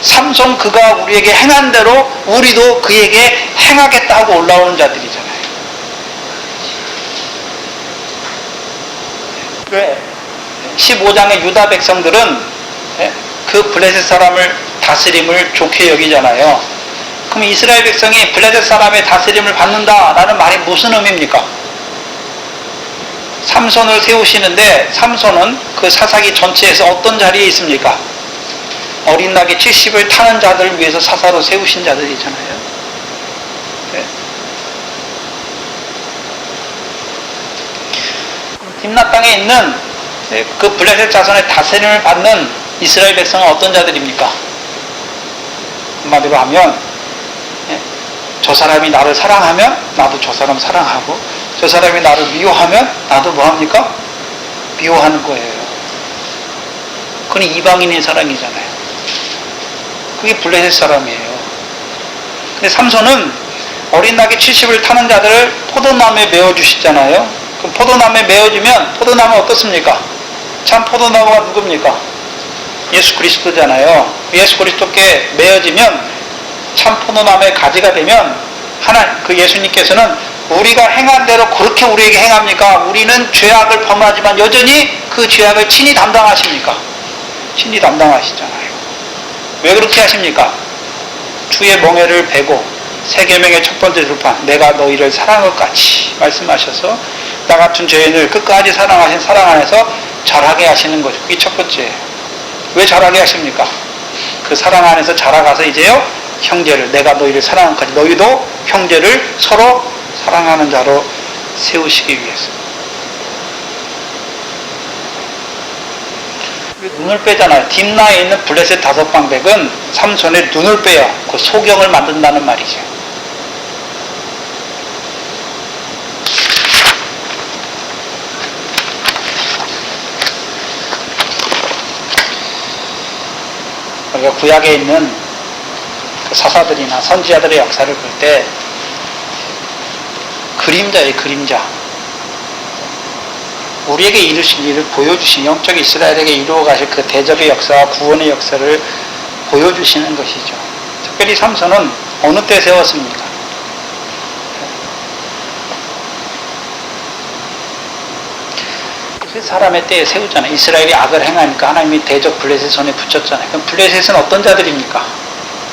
삼손 그가 우리에게 행한 대로 우리도 그에게 행하겠다 하고 올라오는 자들이잖아요. 왜? 15장의 유다 백성들은 그 블레셋 사람을 다스림을 좋게 여기잖아요. 그럼 이스라엘 백성이 블레셋 사람의 다스림을 받는다라는 말이 무슨 의미입니까? 삼손을 세우시는데 삼손은 그 사사기 전체에서 어떤 자리에 있습니까? 어린 낙이 70을 타는 자들을 위해서 사사로 세우신 자들이잖아요. 네. 딥나 땅에 있는 그 블레셋 자손의 다스림을 받는 이스라엘 백성은 어떤 자들입니까? 한마디로 하면 저 사람이 나를 사랑하면 나도 저 사람 사랑하고 저 사람이 나를 미워하면 나도 뭐합니까? 미워하는 거예요. 그건 이방인의 사랑이잖아요. 그게 블레셋 사람이에요. 근데 삼손은 어린 낙이 70을 타는 자들을 포도나무에 메어주시잖아요. 그럼 포도나무에 메어주면 포도나무는 어떻습니까? 참 포도나무가 누굽니까? 예수 그리스도잖아요. 예수 그리스도께 메어지면 참 포도나무의 가지가 되면 그 예수님께서는 우리가 행한 대로 그렇게 우리에게 행합니까? 우리는 죄악을 범하지만 여전히 그 죄악을 친히 담당하십니까? 친히 담당하시잖아요. 왜 그렇게 하십니까? 주의 멍에를 베고 세계명의 첫 번째 들판 내가 너희를 사랑할 것 같이 말씀하셔서 나 같은 죄인을 끝까지 사랑하신 사랑 안에서 자라게 하시는 거죠. 그게 첫 번째예요. 왜 자라게 하십니까? 그 사랑 안에서 자라가서 이제요 형제를 내가 너희를 사랑할 것 같이 너희도 형제를 서로 사랑하는 자로 세우시기 위해서. 눈을 빼잖아요. 딥나에 있는 블레셋 5방백은 삼손의 눈을 빼요. 그 소경을 만든다는 말이죠. 우리가 구약에 있는 그 사사들이나 선지자들의 역사를 볼 때 그림자예요. 그림자. 우리에게 이루신 일을 보여주신 영적 이스라엘에게 이루어 가실 그 대접의 역사와 구원의 역사를 보여주시는 것이죠. 특별히 삼손은 어느 때 세웠습니까? 그 사람의 때에 세우잖아요. 이스라엘이 악을 행하니까 하나님이 대적 블레셋 손에 붙였잖아요. 그럼 블레셋은 어떤 자들입니까?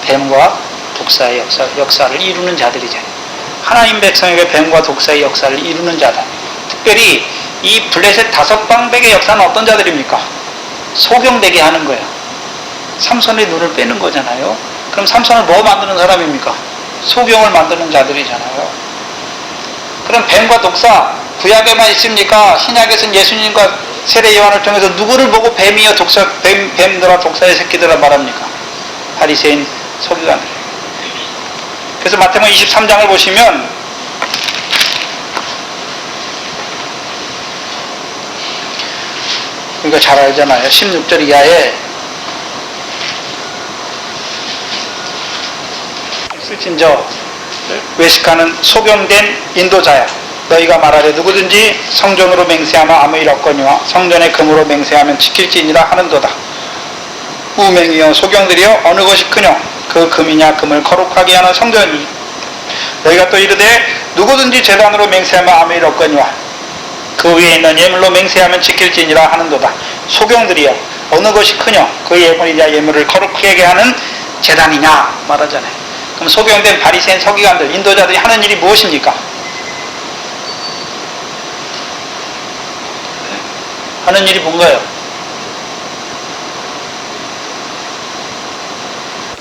뱀과 독사의 역사를 이루는 자들이잖아요. 하나님 백성에게 뱀과 독사의 역사를 이루는 자들. 특별히 이 블레셋 5방백의 역사는 어떤 자들입니까? 소경되게 하는 거예요. 삼손의 눈을 빼는 거잖아요. 그럼 삼손을 뭐 만드는 사람입니까? 소경을 만드는 자들이잖아요. 그럼 뱀과 독사, 구약에만 있습니까? 신약에서는 예수님과 세례 요한을 통해서 누구를 보고 뱀이여 뱀들아 독사의 새끼들아 말합니까? 바리새인 서기관들. 그래서 마태복음 23장을 보시면 이거 잘 알잖아요. 16절 이하에 쓸진저 외식하는 소경된 인도자야, 너희가 말하되 누구든지 성전으로 맹세하면 아무 일 없거니와 성전의 금으로 맹세하면 지킬지니라 하는도다. 우맹이여 소경들이여 어느 것이 크뇨? 그 금이냐? 금을 거룩하게 하는 성전이. 너희가 또 이르되 누구든지 제단으로 맹세하면 아무 일 없거니와 그 위에 있는 예물로 맹세하면 지킬지니라 하는도다. 소경들이여 어느 것이 크뇨? 그 예물이냐? 예물을 거룩하게 하는 제단이냐 말하잖아요. 그럼 소경된 바리새인 서기관들, 인도자들이 하는 일이 무엇입니까? 하는 일이 뭔가요?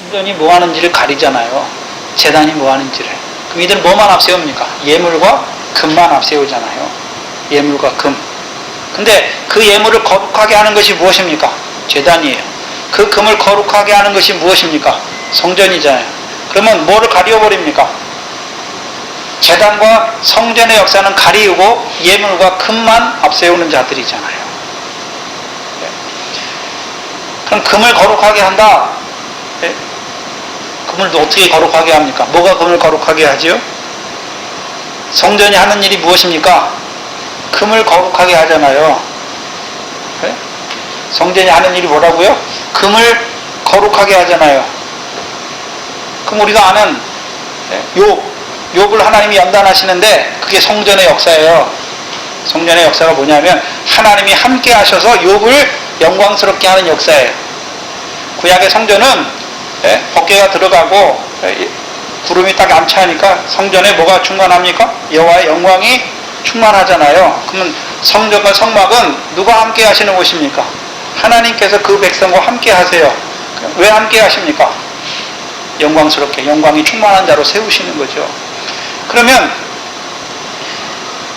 인전이 뭐 하는지를 가리잖아요. 제단이 뭐 하는지를. 그럼 이들은 뭐만 앞세웁니까? 예물과 금만 앞세우잖아요. 예물과 금. 근데 그 예물을 거룩하게 하는 것이 무엇입니까? 제단이에요. 그 금을 거룩하게 하는 것이 무엇입니까? 성전이잖아요. 그러면 뭐를 가리워버립니까? 제단과 성전의 역사는 가리우고 예물과 금만 앞세우는 자들이잖아요. 그럼 금을 거룩하게 한다. 금을 어떻게 거룩하게 합니까? 뭐가 금을 거룩하게 하지요? 성전이 하는 일이 무엇입니까? 금을 거룩하게 하잖아요. 성전이 하는 일이 뭐라고요? 금을 거룩하게 하잖아요. 그럼 우리가 아는 욥을 하나님이 연단하시는데 그게 성전의 역사예요. 성전의 역사가 뭐냐면 하나님이 함께 하셔서 욥을 영광스럽게 하는 역사예요. 구약의 성전은 법궤가 들어가고 구름이 딱 암차하니까 성전에 뭐가 충만합니까? 여호와의 영광이 충만하잖아요. 그러면 성전과 성막은 누가 함께 하시는 곳입니까? 하나님께서 그 백성과 함께 하세요. 왜 함께 하십니까? 영광스럽게 영광이 충만한 자로 세우시는 거죠. 그러면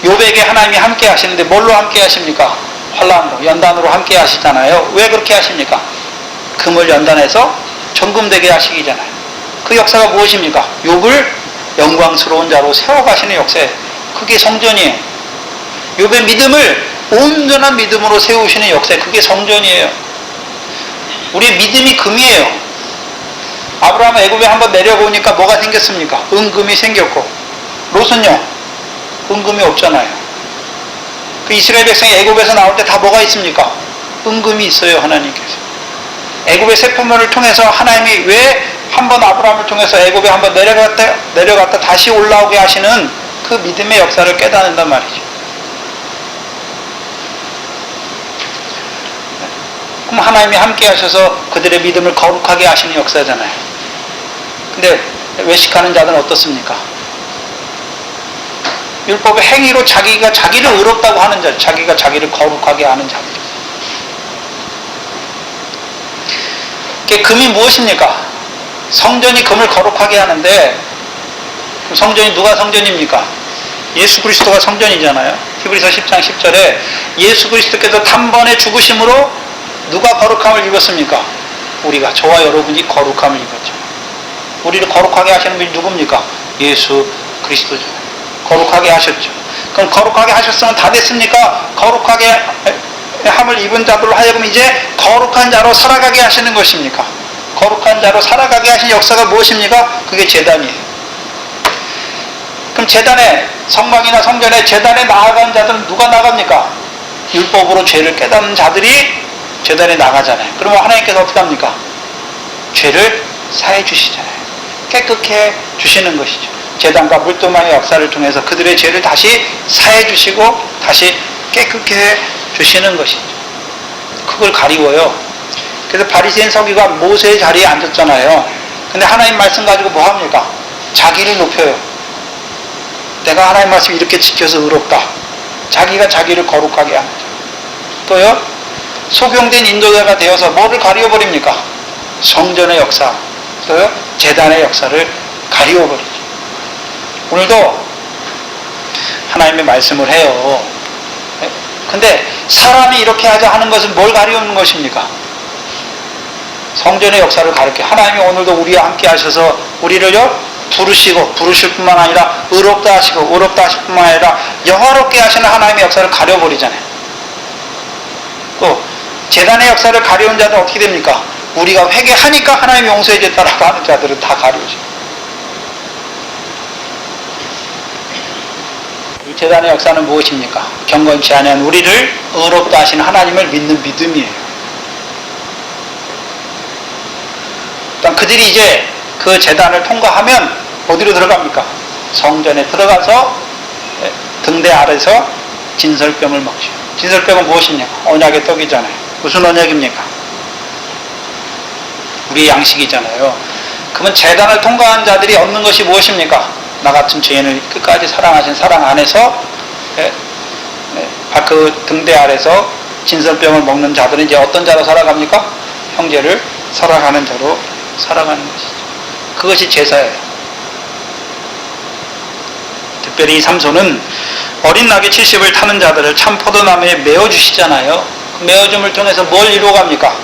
욥에게 하나님이 함께 하시는데 뭘로 함께 하십니까? 환난으로, 연단으로 함께 하시잖아요. 왜 그렇게 하십니까? 금을 연단해서 정금되게 하시기잖아요. 그 역사가 무엇입니까? 욥을 영광스러운 자로 세워가시는 역사예요. 그게 성전이에요. 욥의 믿음을 온전한 믿음으로 세우시는 역사예요. 그게 성전이에요. 우리의 믿음이 금이에요. 아브라함은 애굽에 한번 내려보니까 뭐가 생겼습니까? 은금이 생겼고, 롯은요? 은금이 없잖아요. 그 이스라엘 백성이 애굽에서 나올 때 다 뭐가 있습니까? 은금이 있어요. 하나님께서 애굽의 세포물을 통해서 하나님이 왜 한번 아브라함을 통해서 애굽에 한번 내려갔다 다시 올라오게 하시는 그 믿음의 역사를 깨닫는단 말이죠. 그럼 하나님이 함께 하셔서 그들의 믿음을 거룩하게 하시는 역사잖아요. 근데 외식하는 자들은 어떻습니까? 율법의 행위로 자기가 자기를 의롭다고 하는 자, 자기가 자기를 거룩하게 하는 자들. 금이 무엇입니까? 성전이 금을 거룩하게 하는데, 그럼 성전이 누가 성전입니까? 예수 그리스도가 성전이잖아요. 히브리서 10장 10절에 예수 그리스도께서 단번에 죽으심으로 누가 거룩함을 입었습니까? 우리가, 저와 여러분이 거룩함을 입었죠. 우리를 거룩하게 하시는 분이 누굽니까? 예수 그리스도죠. 거룩하게 하셨죠. 그럼 거룩하게 하셨으면 다 됐습니까? 거룩하게 함을 입은 자들로 하여금 이제 거룩한 자로 살아가게 하시는 것입니까? 거룩한 자로 살아가게 하신 역사가 무엇입니까? 그게 제단이에요. 그럼 제단에, 성막이나 성전에 제단에 나아간 자들은 누가 나갑니까? 율법으로 죄를 깨닫는 자들이 제단에 나가잖아요. 그러면 하나님께서 어떻게 합니까? 죄를 사해 주시잖아요. 깨끗게 해 주시는 것이죠. 제단과 물두멍의 역사를 통해서 그들의 죄를 다시 사해 주시고 다시 깨끗게 해 주시는 것이죠. 그걸 가리워요. 그래서 바리새인 서기가 모세의 자리에 앉았잖아요. 근데 하나님 말씀 가지고 뭐 합니까? 자기를 높여요. 내가 하나님 말씀 이렇게 지켜서 의롭다. 자기가 자기를 거룩하게 하는 거죠. 또요, 소경된 인도자가 되어서 뭐를 가리워버립니까? 성전의 역사, 또요, 제단의 역사를 가리워버리죠. 오늘도 하나님의 말씀을 해요. 근데 사람이 이렇게 하자 하는 것은 뭘 가리우는 것입니까? 성전의 역사를 가르쳐. 하나님이 오늘도 우리와 함께 하셔서 우리를요 부르실 뿐만 아니라 의롭다 하시고 의롭다 하실 뿐만 아니라 영화롭게 하시는 하나님의 역사를 가려버리잖아요. 또 제단의 역사를 가려운 자들은 어떻게 됩니까? 우리가 회개하니까 하나님이 용서해 줬다라고 하는 자들은 다 가려우죠. 이 제단의 역사는 무엇입니까? 경건치 아니한 우리를 의롭다 하시는 하나님을 믿는 믿음이에요. 일단 그들이 이제 그 제단을 통과하면 어디로 들어갑니까? 성전에 들어가서 등대 아래서 진설병을 먹죠. 진설병은 무엇입니까? 언약의 떡이잖아요. 무슨 언약입니까? 우리의 양식이잖아요. 그러면 제단을 통과한 자들이 얻는 것이 무엇입니까? 나 같은 죄인을 끝까지 사랑하신 사랑 안에서 그 등대 아래서 진설병을 먹는 자들은 이제 어떤 자로 살아갑니까? 형제를 사랑하는 자로 살아가는 것이죠. 그것이 제사예요. 특별히 이 삼손은 어린 나귀 70을 타는 자들을 참 포도나무에 메어주시잖아요. 그 메어줌을 통해서 뭘 이루어갑니까?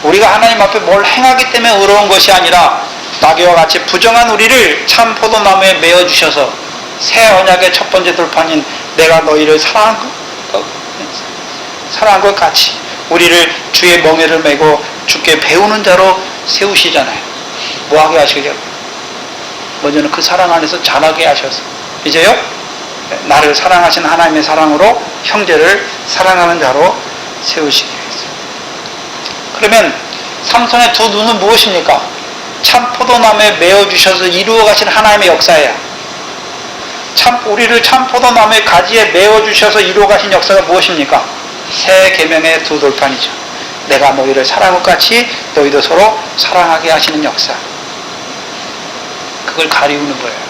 우리가 하나님 앞에 뭘 행하기 때문에 의로운 것이 아니라 나귀와 같이 부정한 우리를 참 포도나무에 메어주셔서 새 언약의 첫 번째 돌판인 내가 너희를 사랑한 것 같이 우리를 주의 멍에를 메고 주께 배우는 자로 세우시잖아요. 뭐하게 하시겠어요? 먼저는 그 사랑 안에서 자라게 하셔서 이제요 나를 사랑하신 하나님의 사랑으로 형제를 사랑하는 자로 세우시게 했어요. 그러면 삼손의 두 눈은 무엇입니까? 참 포도나무에 메어주셔서 이루어 가신 하나님의 역사예요. 우리를 참 포도나무의 가지에 메어주셔서 이루어 가신 역사가 무엇입니까? 새 계명의 두 돌판이죠. 내가 너희를 사랑한 것 같이 너희도 서로 사랑하게 하시는 역사. 그걸 가리우는 거예요.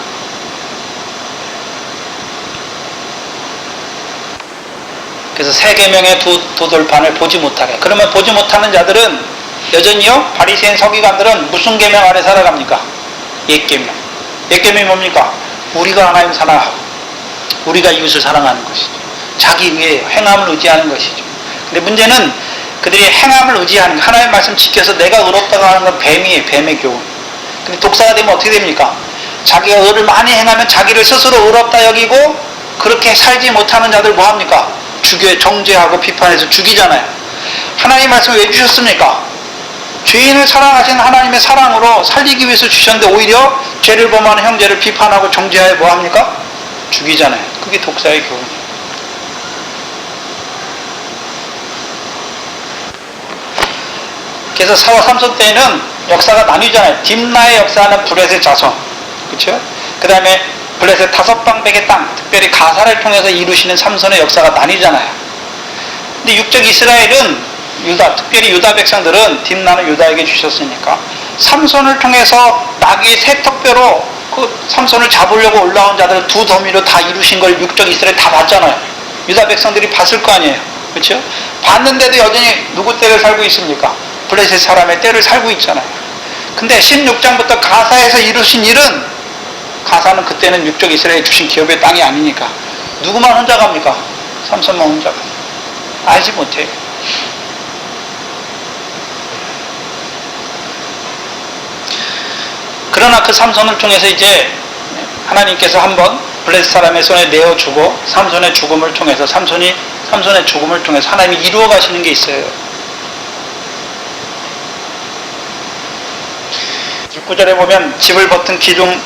그래서 새 계명의 두 돌판을 보지 못하게. 그러면 보지 못하는 자들은 여전히요 바리새인 서기관들은 무슨 계명 아래 살아갑니까? 옛 계명. 옛 계명이 뭡니까? 우리가 하나님 사랑하고 우리가 이웃을 사랑하는 것이죠. 자기 위에 행함을 의지하는 것이죠. 근데 문제는 그들이 행함을 의지하는 하나님 말씀 지켜서 내가 의롭다고 하는 건 뱀이에요. 뱀의 교훈. 근데 독사가 되면 어떻게 됩니까? 자기가 의를 많이 행하면 자기를 스스로 의롭다 여기고 그렇게 살지 못하는 자들 뭐합니까? 정죄하고 비판해서 죽이잖아요. 하나님 말씀 왜 주셨습니까? 죄인을 사랑하신 하나님의 사랑으로 살리기 위해서 주셨는데 오히려 죄를 범하는 형제를 비판하고 정죄하여 뭐합니까? 죽이잖아요. 그게 독사의 교훈이에요. 그래서 사와 삼손 때에는 역사가 나뉘잖아요. 딥나의 역사는 블레셋 자손, 그렇죠? 그 다음에 블레셋 5방백의 땅, 특별히 가사를 통해서 이루시는 삼손의 역사가 나뉘잖아요. 근데 육적 이스라엘은 특별히 유다 백성들은 딥나는 유다에게 주셨으니까 삼손을 통해서 나귀의 새 턱뼈로 그 삼손을 잡으려고 올라온 자들을 두 더미로 다 이루신 걸 육적 이스라엘 다 봤잖아요. 유다 백성들이 봤을 거 아니에요, 그렇죠? 봤는데도 여전히 누구 때를 살고 있습니까? 블레셋 사람의 때를 살고 있잖아요. 근데 16장부터 가사에서 이루신 일은 가사는 그때는 육적 이스라엘이 주신 기업의 땅이 아니니까 누구만 혼자 갑니까? 삼손만 혼자 갑니다. 알지 못해요. 그러나 그 삼손을 통해서 이제 하나님께서 한번 블레셋 사람의 손에 내어주고 삼손의 죽음을 통해서 삼손의 죽음을 통해서 하나님이 이루어 가시는 게 있어요. 19절에 보면 집을 버튼 기둥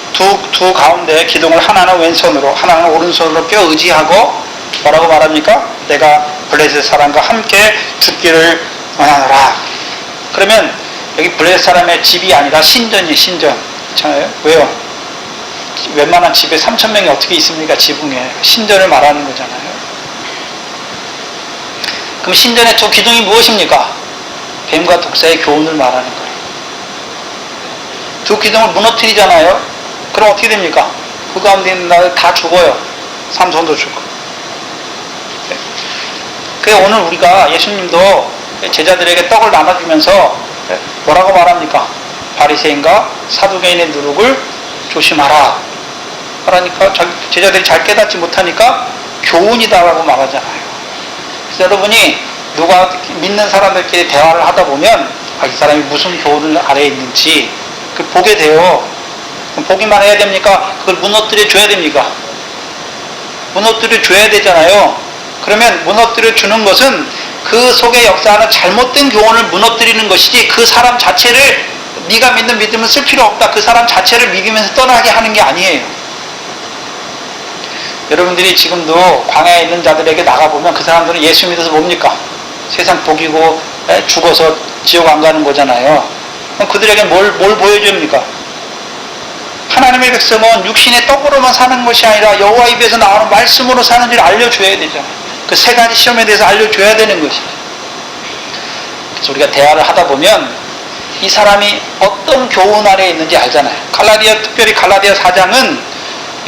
두 가운데 기둥을 하나는 왼손으로 하나는 오른손으로 껴 의지하고 뭐라고 말합니까? 내가 블레셋 사람과 함께 죽기를 원하노라. 그러면 여기 블레셋 사람의 집이 아니라 신전이에요. 신전. 그렇잖아요. 왜요? 웬만한 집에 3,000명이 어떻게 있습니까? 지붕에. 신전을 말하는 거잖아요. 그럼 신전의 두 기둥이 무엇입니까? 뱀과 독사의 교훈을 말하는 거예요. 두 기둥을 무너뜨리잖아요. 그럼 어떻게 됩니까? 그 가운데 있는 나라들 다 죽어요. 삼손도 죽고. 그래 오늘 우리가 예수님도 제자들에게 떡을 나눠주면서 뭐라고 말합니까? 바리새인과 사두개인의 누룩을 조심하라. 그러니까 제자들이 잘 깨닫지 못하니까 교훈이다라고 말하잖아요. 그래서 여러분이 누가 믿는 사람들끼리 대화를 하다 보면 이 사람이 무슨 교훈을 아래에 있는지 보게 돼요. 보기만 해야 됩니까? 그걸 무너뜨려 줘야 됩니까? 무너뜨려 줘야 되잖아요. 그러면 무너뜨려 주는 것은 그 속에 역사하는 잘못된 교훈을 무너뜨리는 것이지 그 사람 자체를 네가 믿는 믿음은 쓸 필요 없다. 그 사람 자체를 믿으면서 떠나게 하는 게 아니에요. 여러분들이 지금도 광야에 있는 자들에게 나가보면 그 사람들은 예수 믿어서 뭡니까? 세상 복이고 죽어서 지옥 안 가는 거잖아요. 그럼 그들에게 뭘 보여줍니까? 하나님의 백성은 육신의 떡으로만 사는 것이 아니라 여호와 입에서 나오는 말씀으로 사는 줄 알려줘야 되잖아요. 그 세 가지 시험에 대해서 알려줘야 되는 것이죠. 그래서 우리가 대화를 하다 보면 이 사람이 어떤 교훈 아래에 있는지 알잖아요. 특별히 갈라디아 4장은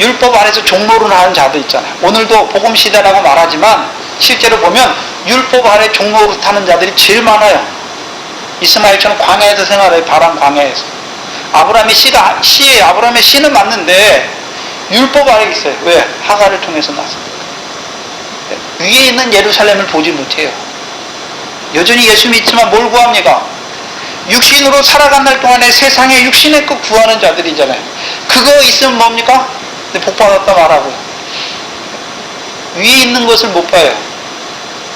율법 아래서 종노를 하는 자들 있잖아요. 오늘도 복음시대라고 말하지만 실제로 보면 율법 아래 종노를 타는 자들이 제일 많아요. 이스마엘처럼 광야에서 생활해요. 바람 광야에서. 아브라함의 씨예요. 아브라함의 씨는 맞는데 율법 아래 있어요. 왜? 하가를 통해서 나서. 위에 있는 예루살렘을 보지 못해요. 여전히 예수 믿지만 뭘 구합니까? 육신으로 살아간 날 동안에 세상에 육신의 것 구하는 자들이잖아요. 그거 있으면 뭡니까? 복 받았다 말하고 위에 있는 것을 못 봐요.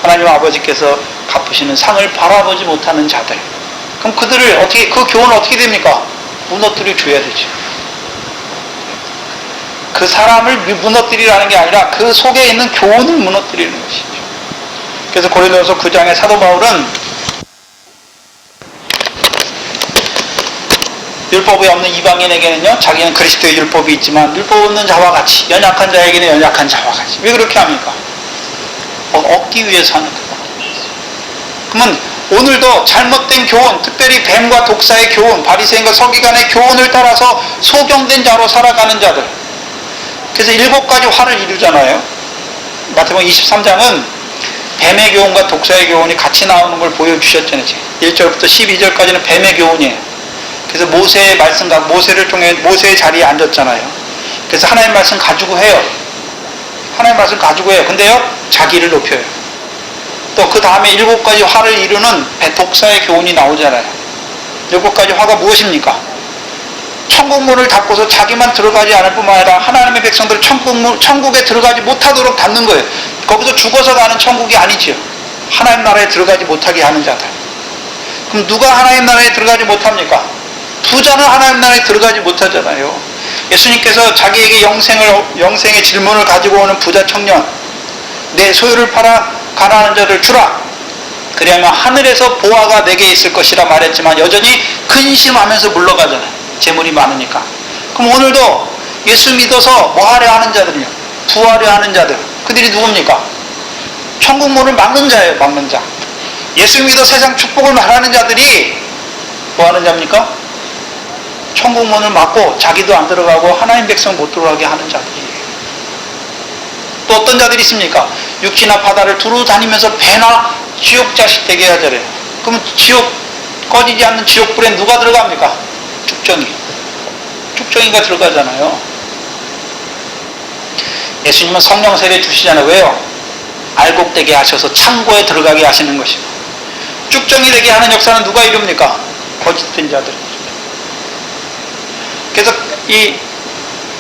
하나님 아버지께서 갚으시는 상을 바라보지 못하는 자들. 그럼 그들을 그 교훈은 어떻게 됩니까? 무너뜨려 줘야 되죠. 그 사람을 무너뜨리라는 게 아니라 그 속에 있는 교훈을 무너뜨리는 것이죠. 그래서 고린도서 9장의 사도 바울은 율법이 없는 이방인에게는요, 자기는 그리스도의 율법이 있지만 율법 없는 자와 같이, 연약한 자에게는 연약한 자와 같이. 왜 그렇게 합니까? 얻기 위해서 하는 거예요. 그러면 오늘도 잘못된 교훈, 특별히 뱀과 독사의 교훈, 바리새인과 서기관의 교훈을 따라서 소경된 자로 살아가는 자들. 그래서 7가지 화를 이루잖아요. 마태복음 23장은 뱀의 교훈과 독사의 교훈이 같이 나오는 걸 보여주셨잖아요. 1절부터 12절까지는 뱀의 교훈이에요. 그래서 모세를 통해 모세의 자리에 앉았잖아요. 그래서 하나님 말씀 가지고 해요. 하나님 말씀 가지고 해요. 근데요, 자기를 높여요. 또 그 다음에 7가지 화를 이루는 독사의 교훈이 나오잖아요. 7가지 화가 무엇입니까? 천국문을 닫고서 자기만 들어가지 않을 뿐만 아니라 하나님의 백성들을 천국에 들어가지 못하도록 닫는 거예요. 거기서 죽어서 가는 천국이 아니지요. 하나님 나라에 들어가지 못하게 하는 자들. 그럼 누가 하나님 나라에 들어가지 못합니까? 부자는 하나님 나라에 들어가지 못하잖아요. 예수님께서 자기에게 영생의 질문을 가지고 오는 부자 청년, 내 소유를 팔아 가난한 자들 주라. 그러면 하늘에서 보화가 내게 있을 것이라 말했지만 여전히 근심하면서 물러가잖아요. 재물이 많으니까. 그럼 오늘도 예수 믿어서 뭐 하려 하는 자들이요? 부하려 하는 자들. 그들이 누굽니까? 천국 문을 막는 자예요. 막는 자. 예수 믿어 세상 축복을 말하는 자들이 뭐 하는 자입니까? 천국 문을 막고 자기도 안 들어가고 하나님 백성 못 들어가게 하는 자들이에요. 또 어떤 자들이 있습니까? 육지나 바다를 두루 다니면서 배나 지옥 자식 되게 하잖아요. 그러면 꺼지지 않는 지옥불에 누가 들어갑니까? 쭉정이가 들어가잖아요. 예수님은 성령 세례 주시잖아요. 왜요? 알곡되게 하셔서 창고에 들어가게 하시는 것이고, 쭉정이 되게 하는 역사는 누가 이룹니까? 거짓된 자들. 그래서 이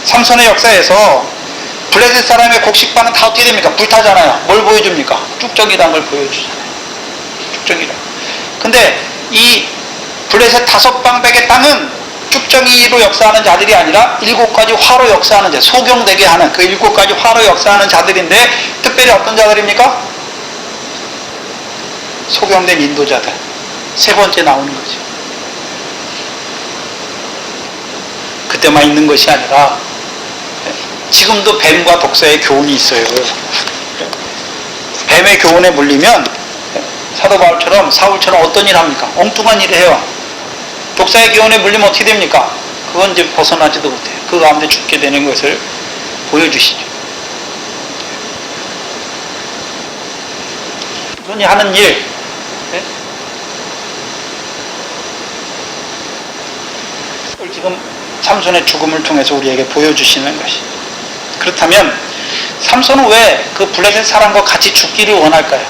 삼손의 역사에서 블레셋 사람의 곡식반은 다 어떻게 됩니까? 불타잖아요. 뭘 보여줍니까? 쭉정이라는 걸 보여주잖아요. 쭉정이라. 근데 이 블레셋 5방백의 땅은 쭉정이로 역사하는 자들이 아니라 7가지 화로 역사하는 자, 소경되게 하는 그 7가지 화로 역사하는 자들인데, 특별히 어떤 자들입니까? 소경된 인도자들. 3번째 나오는 거죠. 그때만 있는 것이 아니라 지금도 뱀과 독사의 교훈이 있어요. 뱀의 교훈에 물리면 사도 바울처럼 사울처럼 어떤 일 합니까? 엉뚱한 일을 해요. 독사의 기운에 물리면 어떻게 됩니까? 그건 이제 벗어나지도 못해요. 그 가운데 죽게 되는 것을 보여주시죠. 그분이 하는 일, 네? 그걸 지금 삼손의 죽음을 통해서 우리에게 보여주시는 것이. 그렇다면 삼손은 왜 그 블레셋 사람과 같이 죽기를 원할까요?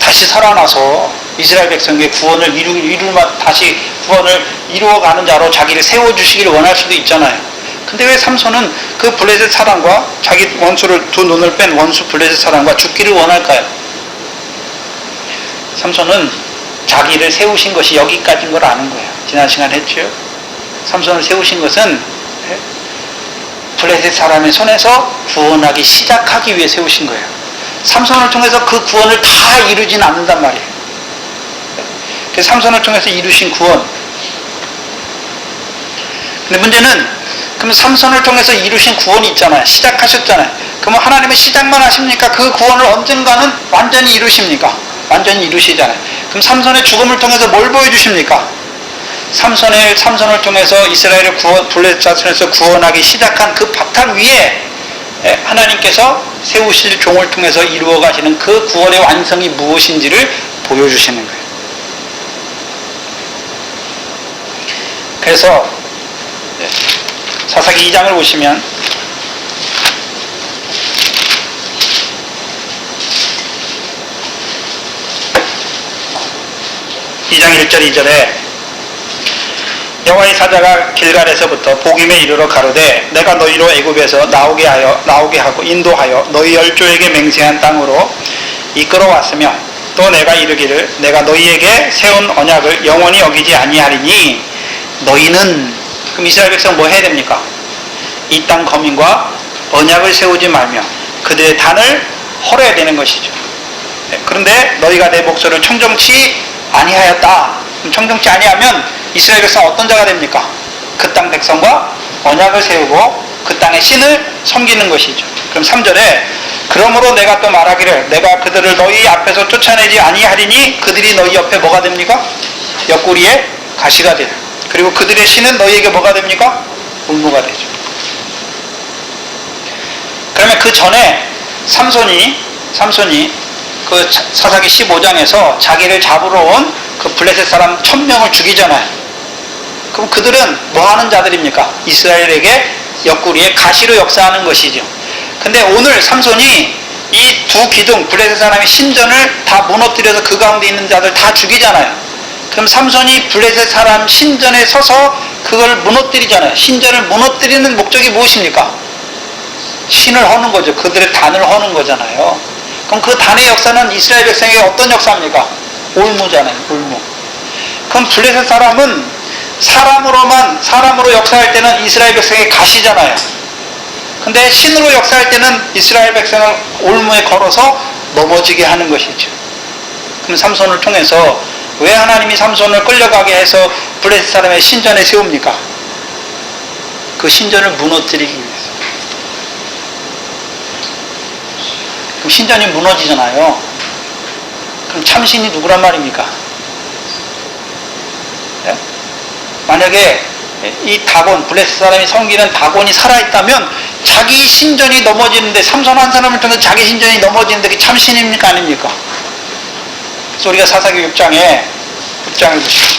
다시 살아나서 이스라엘 백성의 구원을 다시 구원을 이루어가는 자로 자기를 세워주시기를 원할 수도 있잖아요. 근데 왜 삼손은 그 블레셋 사람과 자기 원수를 두 눈을 뺀 원수 블레셋 사람과 죽기를 원할까요? 삼손은 자기를 세우신 것이 여기까지인 걸 아는 거예요. 지난 시간 했죠. 삼손을 세우신 것은 블레셋 사람의 손에서 구원하기 시작하기 위해 세우신 거예요. 삼손을 통해서 그 구원을 다 이루진 않는단 말이에요. 그래서 삼손을 통해서 이루신 구원. 근데 문제는 그럼 삼손을 통해서 이루신 구원이 있잖아요. 시작하셨잖아요. 그러면 하나님은 시작만 하십니까? 그 구원을 언젠가는 완전히 이루십니까? 완전히 이루시잖아요. 그럼 삼손의 죽음을 통해서 뭘 보여주십니까? 삼손을 통해서 이스라엘을 블레셋 자손에서 구원하기 시작한 그 바탕 위에 하나님께서 세우실 종을 통해서 이루어 가시는 그 구원의 완성이 무엇인지를 보여주시는 거예요. 그래서 사사기 2장을 보시면 (2장 1절 2절에) 여호와의 사자가 길갈에서부터 보김에 이르러 가로되 내가 너희로 애굽에서 나오게 하고 인도하여 너희 열조에게 맹세한 땅으로 이끌어왔으며 또 내가 이르기를 내가 너희에게 세운 언약을 영원히 어기지 아니하리니 너희는. 그럼 이스라엘 백성 뭐 해야 됩니까? 이 땅 거민과 언약을 세우지 말며 그들의 단을 헐어야 되는 것이죠. 그런데 너희가 내 목소리를 청정치 아니하였다. 청정치 아니하면 이스라엘 백성 어떤 자가 됩니까? 그 땅 백성과 언약을 세우고 그 땅의 신을 섬기는 것이죠. 그럼 3절에 그러므로 내가 또 말하기를 내가 그들을 너희 앞에서 쫓아내지 아니하리니 그들이 너희 옆에 뭐가 됩니까? 옆구리에 가시가 되라. 그리고 그들의 신은 너희에게 뭐가 됩니까? 울무가 되죠. 그러면 그 전에 삼손이 그 사사기 15장에서 자기를 잡으러 온 그 블레셋 사람 1000명을 죽이잖아요. 그럼 그들은 뭐 하는 자들입니까? 이스라엘에게 옆구리에 가시로 역사하는 것이죠. 근데 오늘 삼손이 이 두 기둥 블레셋 사람의 신전을 다 무너뜨려서 그 가운데 있는 자들 다 죽이잖아요. 그럼 삼손이 블레셋 사람 신전에 서서 그걸 무너뜨리잖아요. 신전을 무너뜨리는 목적이 무엇입니까? 신을 허는 거죠. 그들의 단을 허는 거잖아요. 그럼 그 단의 역사는 이스라엘 백성에게 어떤 역사입니까? 올무잖아요. 올무. 그럼 블레셋 사람은 사람으로 역사할 때는 이스라엘 백성의 가시잖아요. 근데 신으로 역사할 때는 이스라엘 백성을 올무에 걸어서 넘어지게 하는 것이죠. 그럼 삼손을 통해서 왜 하나님이 삼손을 끌려가게 해서 블레셋 사람의 신전에 세웁니까? 그 신전을 무너뜨리기 위해서. 그럼 신전이 무너지잖아요. 그럼 참신이 누구란 말입니까? 네? 만약에 이 다곤, 블레셋 사람이 섬기는 다곤이 살아있다면 자기 신전이 넘어지는데, 삼손 한 사람을 통해 자기 신전이 넘어지는데 그게 참신입니까? 아닙니까? 그래서 우리가 사사기 6장을 보시죠.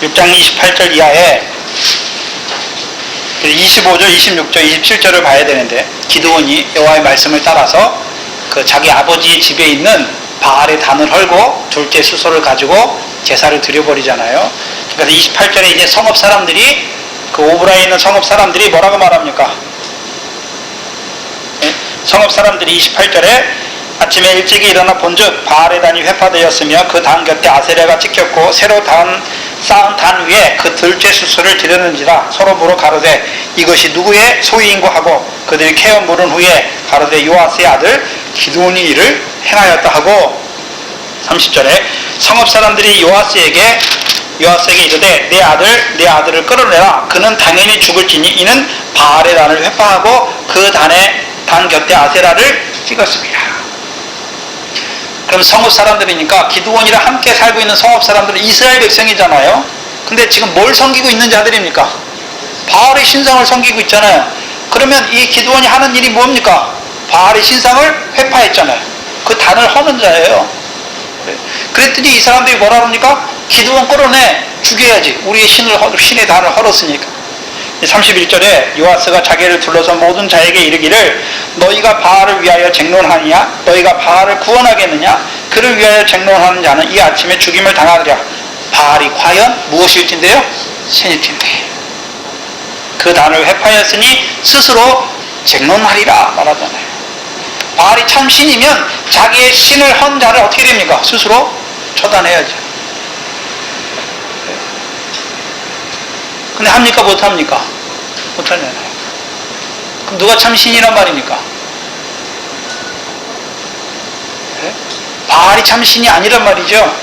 6장 28절 이하에 25절, 26절, 27절을 봐야 되는데 기드온이 여호와의 말씀을 따라서 그 자기 아버지 집에 있는 바알의 단을 헐고 둘째 수소를 가지고 제사를 드려버리잖아요. 그래서 28절에 이제 성읍 사람들이, 그 오브라에 있는 성읍 사람들이 뭐라고 말합니까? 네? 성읍 사람들이 28절에 아침에 일찍이 일어나 본즉 바알의 단이 회파되었으며 그 단 곁에 아세라가 찍혔고 새로 쌓은 단 위에 그 둘째 수소를 드렸는지라 서로 물어 가로되 이것이 누구의 소유인고 하고 그들이 캐어 물은 후에 가로되 요아스의 아들 기드온이 이를 행하였다 하고 30절에 성읍 사람들이 요아스에게 이르되 내 아들을 끌어내라. 그는 당연히 죽을지니 이는 바알의 단을 회파하고 그 단 곁에 아세라를 찍었습니다. 그럼 성읍 사람들이니까 기드온이랑 함께 살고 있는 성읍 사람들은 이스라엘 백성이잖아요. 근데 지금 뭘 섬기고 있는 자들입니까? 바알의 신상을 섬기고 있잖아요. 그러면 이 기드온이 하는 일이 뭡니까? 바알의 신상을 회파했잖아요. 그 단을 허는 자예요. 그랬더니 이 사람들이 뭐라 그럽니까? 기드온 끌어내 죽여야지. 우리의 신의 단을 헐었으니까. 31절에 요아스가 자기를 둘러서 모든 자에게 이르기를 너희가 바알을 위하여 쟁론하느냐? 너희가 바알을 구원하겠느냐? 그를 위하여 쟁론하는 자는 이 아침에 죽임을 당하리라. 바알이 과연 무엇일진데요? 신일진데. 그 단을 회파하였으니 스스로 쟁론하리라 말하잖아요. 바알이 참 신이면 자기의 신을 헌 자를 어떻게 됩니까? 스스로 처단해야죠. 근데 합니까? 못합니까? 못하잖아요. 그럼 누가 참 신이란 말입니까? 네? 바알이 참 신이 아니란 말이죠.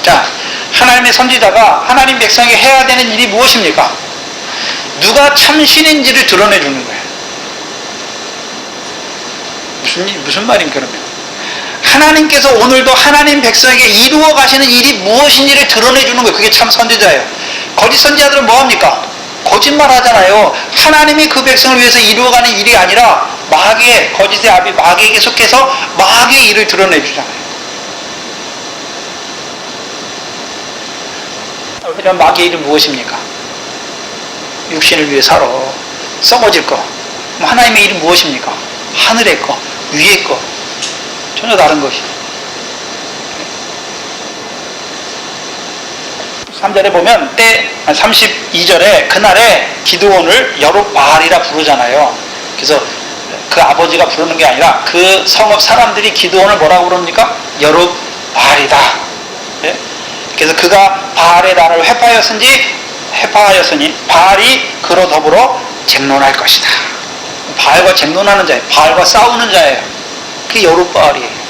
자, 하나님의 선지자가 하나님 백성에게 해야 되는 일이 무엇입니까? 누가 참 신인지를 드러내주는 거예요. 무슨 말입니까, 그러면? 하나님께서 오늘도 하나님 백성에게 이루어 가시는 일이 무엇인지를 드러내주는 거예요. 그게 참 선지자예요. 거짓 선지자들은 뭐합니까? 거짓말 하잖아요. 하나님이 그 백성을 위해서 이루어가는 일이 아니라 거짓의 아비 마귀에게 속해서 마귀의 일을 드러내주잖아요. 이런 마귀의 일은 무엇입니까? 육신을 위해 살아 썩어질 거. 하나님의 일은 무엇입니까? 하늘의 거, 위의 거. 전혀 다른 것이. 3절에 보면 32절에 그날에 기드온을 여룹바알이라 부르잖아요. 그래서 그 아버지가 부르는 게 아니라 그 성읍 사람들이 기드온을 뭐라고 부릅니까? 여룹바알이다. 예? 그래서 그가 바알의 단을 회파하였으니 바알이 그로 더불어 쟁론할 것이다. 바알과 쟁론하는 자예요. 바알과 싸우는 자예요. 그게 여룹바알이에요.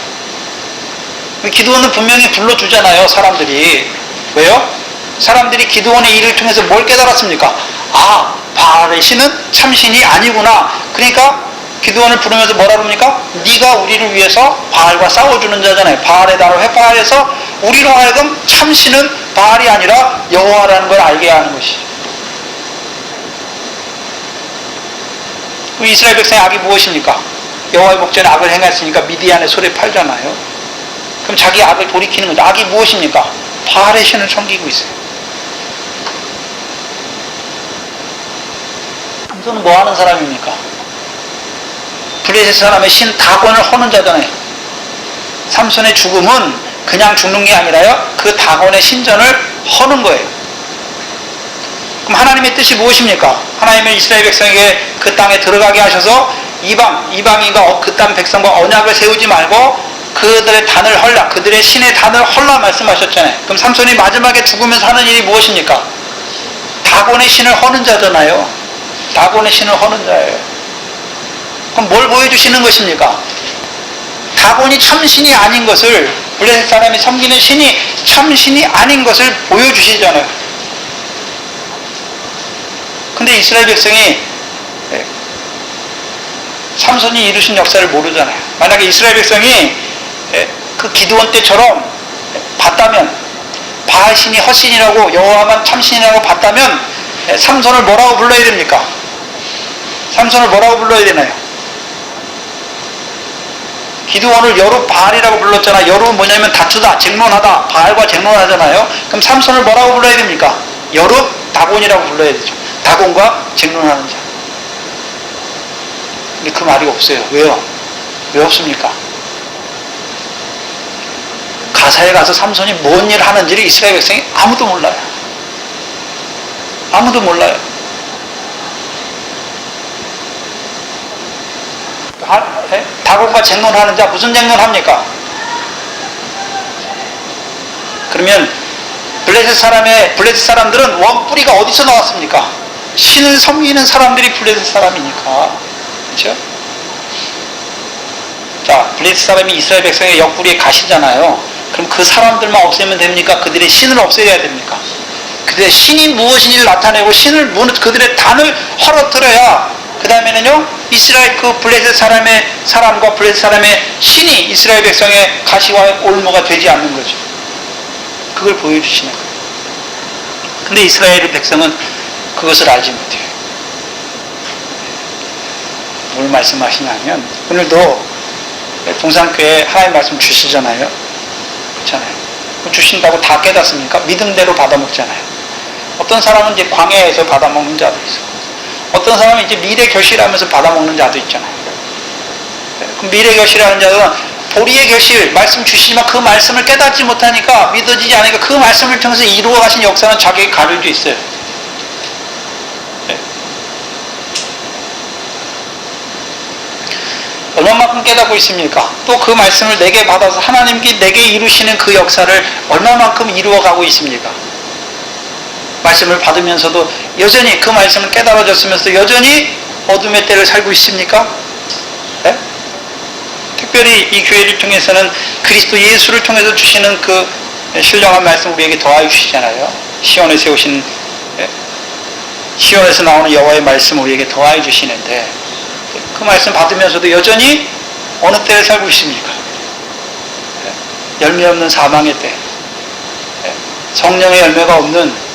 기드온은 분명히 불러주잖아요. 사람들이. 왜요? 사람들이 기드온의 일을 통해서 뭘 깨달았습니까? 아, 바알의 신은 참신이 아니구나. 그러니까 기드온을 부르면서 뭐라 그럽니까? 네가 우리를 위해서 바알과 싸워주는 자잖아요. 바알의 단을 회파하여서 우리로 하여금 참신은 바알이 아니라 여호와라는 걸 알게 하는 것이죠. 이스라엘 백성의 악이 무엇입니까? 여호와의 목전에 악을 행했으니까 미디안의 소리에 팔잖아요. 그럼 자기 악을 돌이키는 거죠. 악이 무엇입니까? 바알의 신을 섬기고 있어요. 삼손은 뭐 하는 사람입니까? 블레셋 사람의 신 다곤을 허는 자잖아요. 삼손의 죽음은 그냥 죽는 게 아니라요, 그 다곤의 신전을 허는 거예요. 그럼 하나님의 뜻이 무엇입니까? 하나님은 이스라엘 백성에게 그 땅에 들어가게 하셔서 이방인과 그 땅 백성과 언약을 세우지 말고 그들의 단을 헐라, 그들의 신의 단을 헐라 말씀하셨잖아요. 그럼 삼손이 마지막에 죽으면서 하는 일이 무엇입니까? 다곤의 신을 허는 자잖아요. 다곤의 신을 허는 자예요. 그럼 뭘 보여주시는 것입니까? 다곤이 참신이 아닌 것을, 블레셋 사람이 섬기는 신이 참신이 아닌 것을 보여주시잖아요. 근데 이스라엘 백성이 삼손이 이루신 역사를 모르잖아요. 만약에 이스라엘 백성이 그 기드온 때처럼 봤다면, 바알 신이 헛신이라고 여호와만 참신이라고 봤다면 삼손을 뭐라고 불러야 됩니까? 삼손을 뭐라고 불러야 되나요? 기드온을 여룹바알이라고 불렀잖아. 여룹은 뭐냐면 다투다, 쟁론하다, 바알과 쟁론하잖아요. 그럼 삼손을 뭐라고 불러야 됩니까? 다곤이라고 불러야 되죠. 다곤과 쟁론하는 자. 근데 그 말이 없어요. 왜요? 왜 없습니까? 가사에 가서 삼손이 뭔 일을 하는지를 이스라엘 백성이 아무도 몰라요. 아무도 몰라요. 다곤과 쟁론하는 자, 무슨 쟁론합니까? 그러면 블레셋 사람들은 원뿌리가 어디서 나왔습니까? 신을 섬기는 사람들이 블레셋 사람이니까. 그렇죠? 자, 블레셋 사람이 이스라엘 백성의 옆구리에 가시잖아요. 그럼 그 사람들만 없애면 됩니까? 그들의 신을 없애야 됩니까? 그들의 신이 무엇인지를 나타내고 그들의 단을 헐어뜨려야 그 다음에는요, 이스라엘 그 블레셋 사람의 사람과 블레셋 사람의 신이 이스라엘 백성의 가시와 올무가 되지 않는 거죠. 그걸 보여주시는 거예요. 근데 이스라엘 백성은 그것을 알지 못해요. 뭘 말씀하시냐면, 오늘도 동산교회 하나님 말씀 주시잖아요. 그렇잖아요. 주신다고 다 깨닫습니까? 믿음대로 받아먹잖아요. 어떤 사람은 이제 광야에서 받아먹는 자도 있어. 어떤 사람은 이제 미래 결실하면서 받아먹는 자도 있잖아요. 그럼 미래 결실하는 자는 도리의 결실, 말씀 주시지만 그 말씀을 깨닫지 못하니까, 믿어지지 않으니까 그 말씀을 통해서 이루어 가신 역사는 자기에게 가려져 있어요. 네. 얼마만큼 깨닫고 있습니까? 또 그 말씀을 내게 받아서 하나님께 내게 이루시는 그 역사를 얼마만큼 이루어가고 있습니까? 말씀을 받으면서도 여전히 그 말씀을 깨달아졌으면서도 여전히 어둠의 때를 살고 있습니까? 네? 특별히 이 교회를 통해서는 그리스도 예수를 통해서 주시는 그 신령한 말씀 우리에게 더하여 주시잖아요. 시온에 세우신, 시온에서 나오는 여호와의 말씀 우리에게 더하여 주시는데, 그 말씀 받으면서도 여전히 어느 때를 살고 있습니까? 열매 없는 사망의 때, 성령의 열매가 없는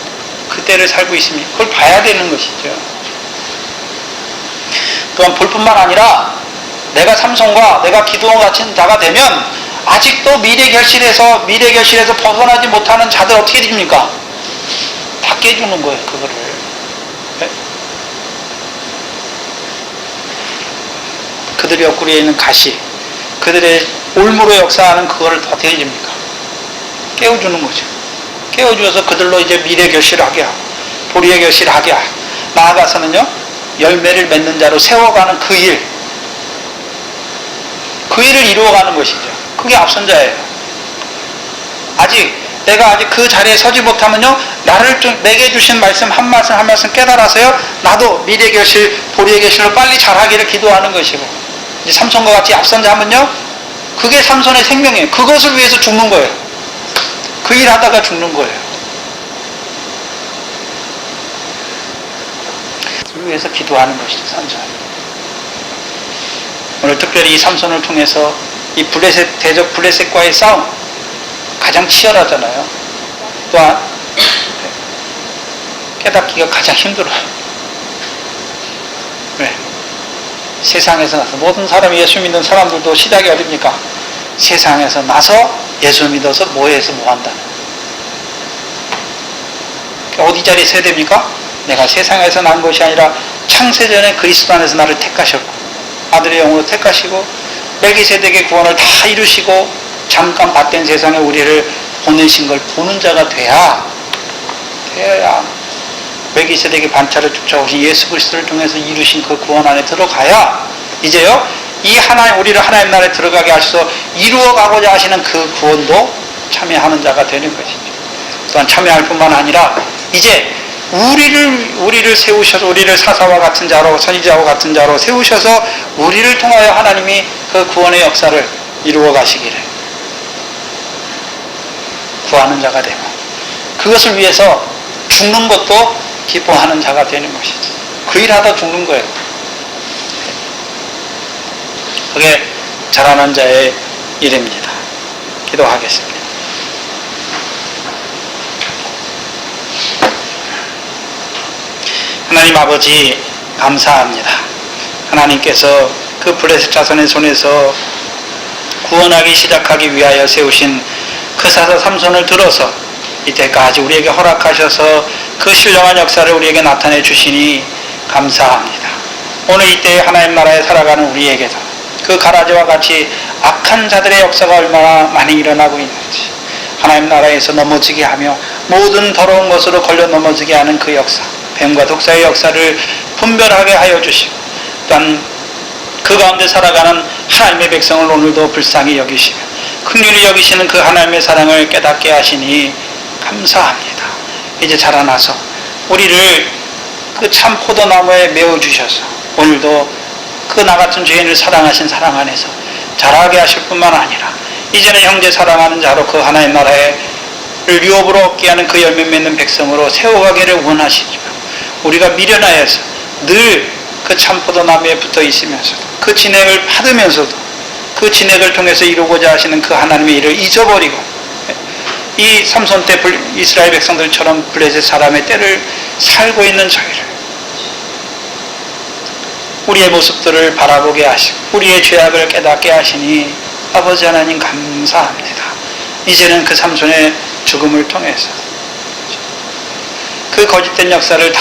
그 때를 살고 있습니까? 그걸 봐야 되는 것이죠. 또한 볼 뿐만 아니라 내가 삼손과 내가 기드온 같은 자가 되면 아직도 미래 결실에서 벗어나지 못하는 자들 어떻게 됩니까? 다 깨주는 거예요, 그거를. 네? 그들의 옆구리에 있는 가시, 그들의 올무로 역사하는 그거를 어떻게 해줍니까? 깨워주는 거죠. 깨워주어서 그들로 이제 미래 결실하게 하고, 도리의 결실하게 하고, 나아가서는요, 열매를 맺는 자로 세워가는 그 일을 이루어가는 것이죠. 그게 앞선 자예요. 내가 아직 그 자리에 서지 못하면요, 내게 주신 말씀 한 말씀 깨달아서요, 나도 미래 결실, 도리의 결실로 빨리 잘하기를 기도하는 것이고, 이제 삼손과 같이 앞선 자면요, 그게 삼손의 생명이에요. 그것을 위해서 죽는 거예요. 그 일 하다가 죽는 거예요. 그걸 위해서 기도하는 것이죠, 삼손. 오늘 특별히 이 삼손을 통해서 이 대적 블레셋과의 싸움 가장 치열하잖아요. 또한 깨닫기가 가장 힘들어요. 왜? 세상에서 나서 모든 사람이 예수 믿는 사람들도 시작이 어딥니까? 세상에서 나서 예수 믿어서 뭐해서 뭐한다는, 어디 자리에 서야 됩니까? 내가 세상에서 난 것이 아니라 창세전에 그리스도 안에서 나를 택하셨고 아들의 영으로 택하시고 멜기세덱의 구원을 다 이루시고 잠깐 밭된 세상에 우리를 보내신 걸 보는 자가 되어야 멜기세덱의 반차를 쫓아오신 예수 그리스도를 통해서 이루신 그 구원 안에 들어가야 이제요, 우리를 하나님 나라에 들어가게 하셔서 이루어가고자 하시는 그 구원도 참여하는 자가 되는 것이죠. 또한 참여할 뿐만 아니라 이제 우리를 세우셔서, 우리를 사사와 같은 자로, 선지자와 같은 자로 세우셔서 우리를 통하여 하나님이 그 구원의 역사를 이루어 가시기를 구하는 자가 되고, 그것을 위해서 죽는 것도 기뻐하는 자가 되는 것이죠. 그 일하다 죽는 거예요. 그게 자라난 자의 일입니다. 기도하겠습니다. 하나님 아버지, 감사합니다. 하나님께서 그 블레셋 자손의 손에서 구원하기 시작하기 위하여 세우신 그 사사 삼손을 들어서 이때까지 우리에게 허락하셔서 그 신령한 역사를 우리에게 나타내 주시니 감사합니다. 오늘 이때 하나님 나라에 살아가는 우리에게도 그 가라지와 같이 악한 자들의 역사가 얼마나 많이 일어나고 있는지, 하나님 나라에서 넘어지게 하며 모든 더러운 것으로 걸려 넘어지게 하는 그 역사, 뱀과 독사의 역사를 분별하게 하여 주시고, 또한 그 가운데 살아가는 하나님의 백성을 오늘도 불쌍히 여기시며 긍휼히 여기시는 그 하나님의 사랑을 깨닫게 하시니 감사합니다. 이제 자라나서 우리를 그 참 포도나무에 메워주셔서 오늘도 그 나 같은 죄인을 사랑하신 사랑 안에서 자라게 하실 뿐만 아니라 이제는 형제 사랑하는 자로 그 하나님 나라를 유업으로 얻게 하는 그 열매 맺는 백성으로 세워가기를 원하시지만 우리가 미련하여서 늘 그 참포도나무에 붙어 있으면서도 그 진액을 받으면서도 그 진액을 통해서 이루고자 하시는 그 하나님의 일을 잊어버리고 이 삼손 때 이스라엘 백성들처럼 블레셋 사람의 때를 살고 있는 저희를 우리의 모습들을 바라보게 하시고 우리의 죄악을 깨닫게 하시니 아버지 하나님 감사합니다. 이제는 그 삼손의 죽음을 통해서 그 거짓된 역사를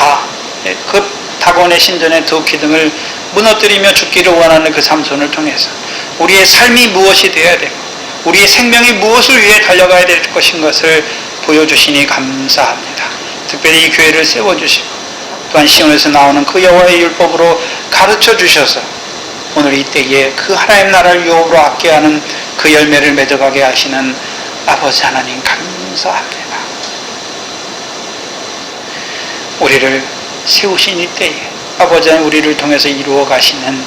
그 다곤의 신전의 두 기둥을 무너뜨리며 죽기를 원하는 그 삼손을 통해서 우리의 삶이 무엇이 되어야 되고 우리의 생명이 무엇을 위해 달려가야 될 것인 것을 보여주시니 감사합니다. 특별히 이 교회를 세워주시고 또한 시온에서 나오는 그 여호와의 율법으로 가르쳐 주셔서 오늘 이때에 그 하나님 나라를 유업으로 얻게 하는 그 열매를 맺어가게 하시는 아버지 하나님 감사합니다. 우리를 세우신 이때에 아버지 하나님 우리를 통해서 이루어 가시는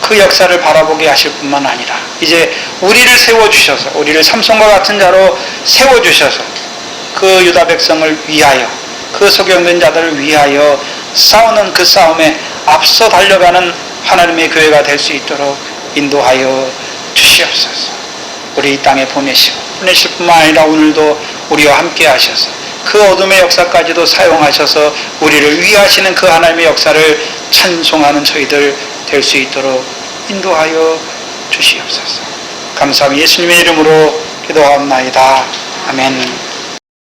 그 역사를 바라보게 하실 뿐만 아니라 이제 우리를 세워주셔서 우리를 삼손과 같은 자로 세워주셔서 그 유다 백성을 위하여 그 소경된 자들을 위하여 싸우는 그 싸움에 앞서 달려가는 하나님의 교회가 될 수 있도록 인도하여 주시옵소서. 우리 이 땅에 보내실 뿐만 아니라 오늘도 우리와 함께 하셔서 그 어둠의 역사까지도 사용하셔서 우리를 위하시는 그 하나님의 역사를 찬송하는 저희들 될 수 있도록 인도하여 주시옵소서. 감사합니다. 예수님의 이름으로 기도하옵나이다. 아멘.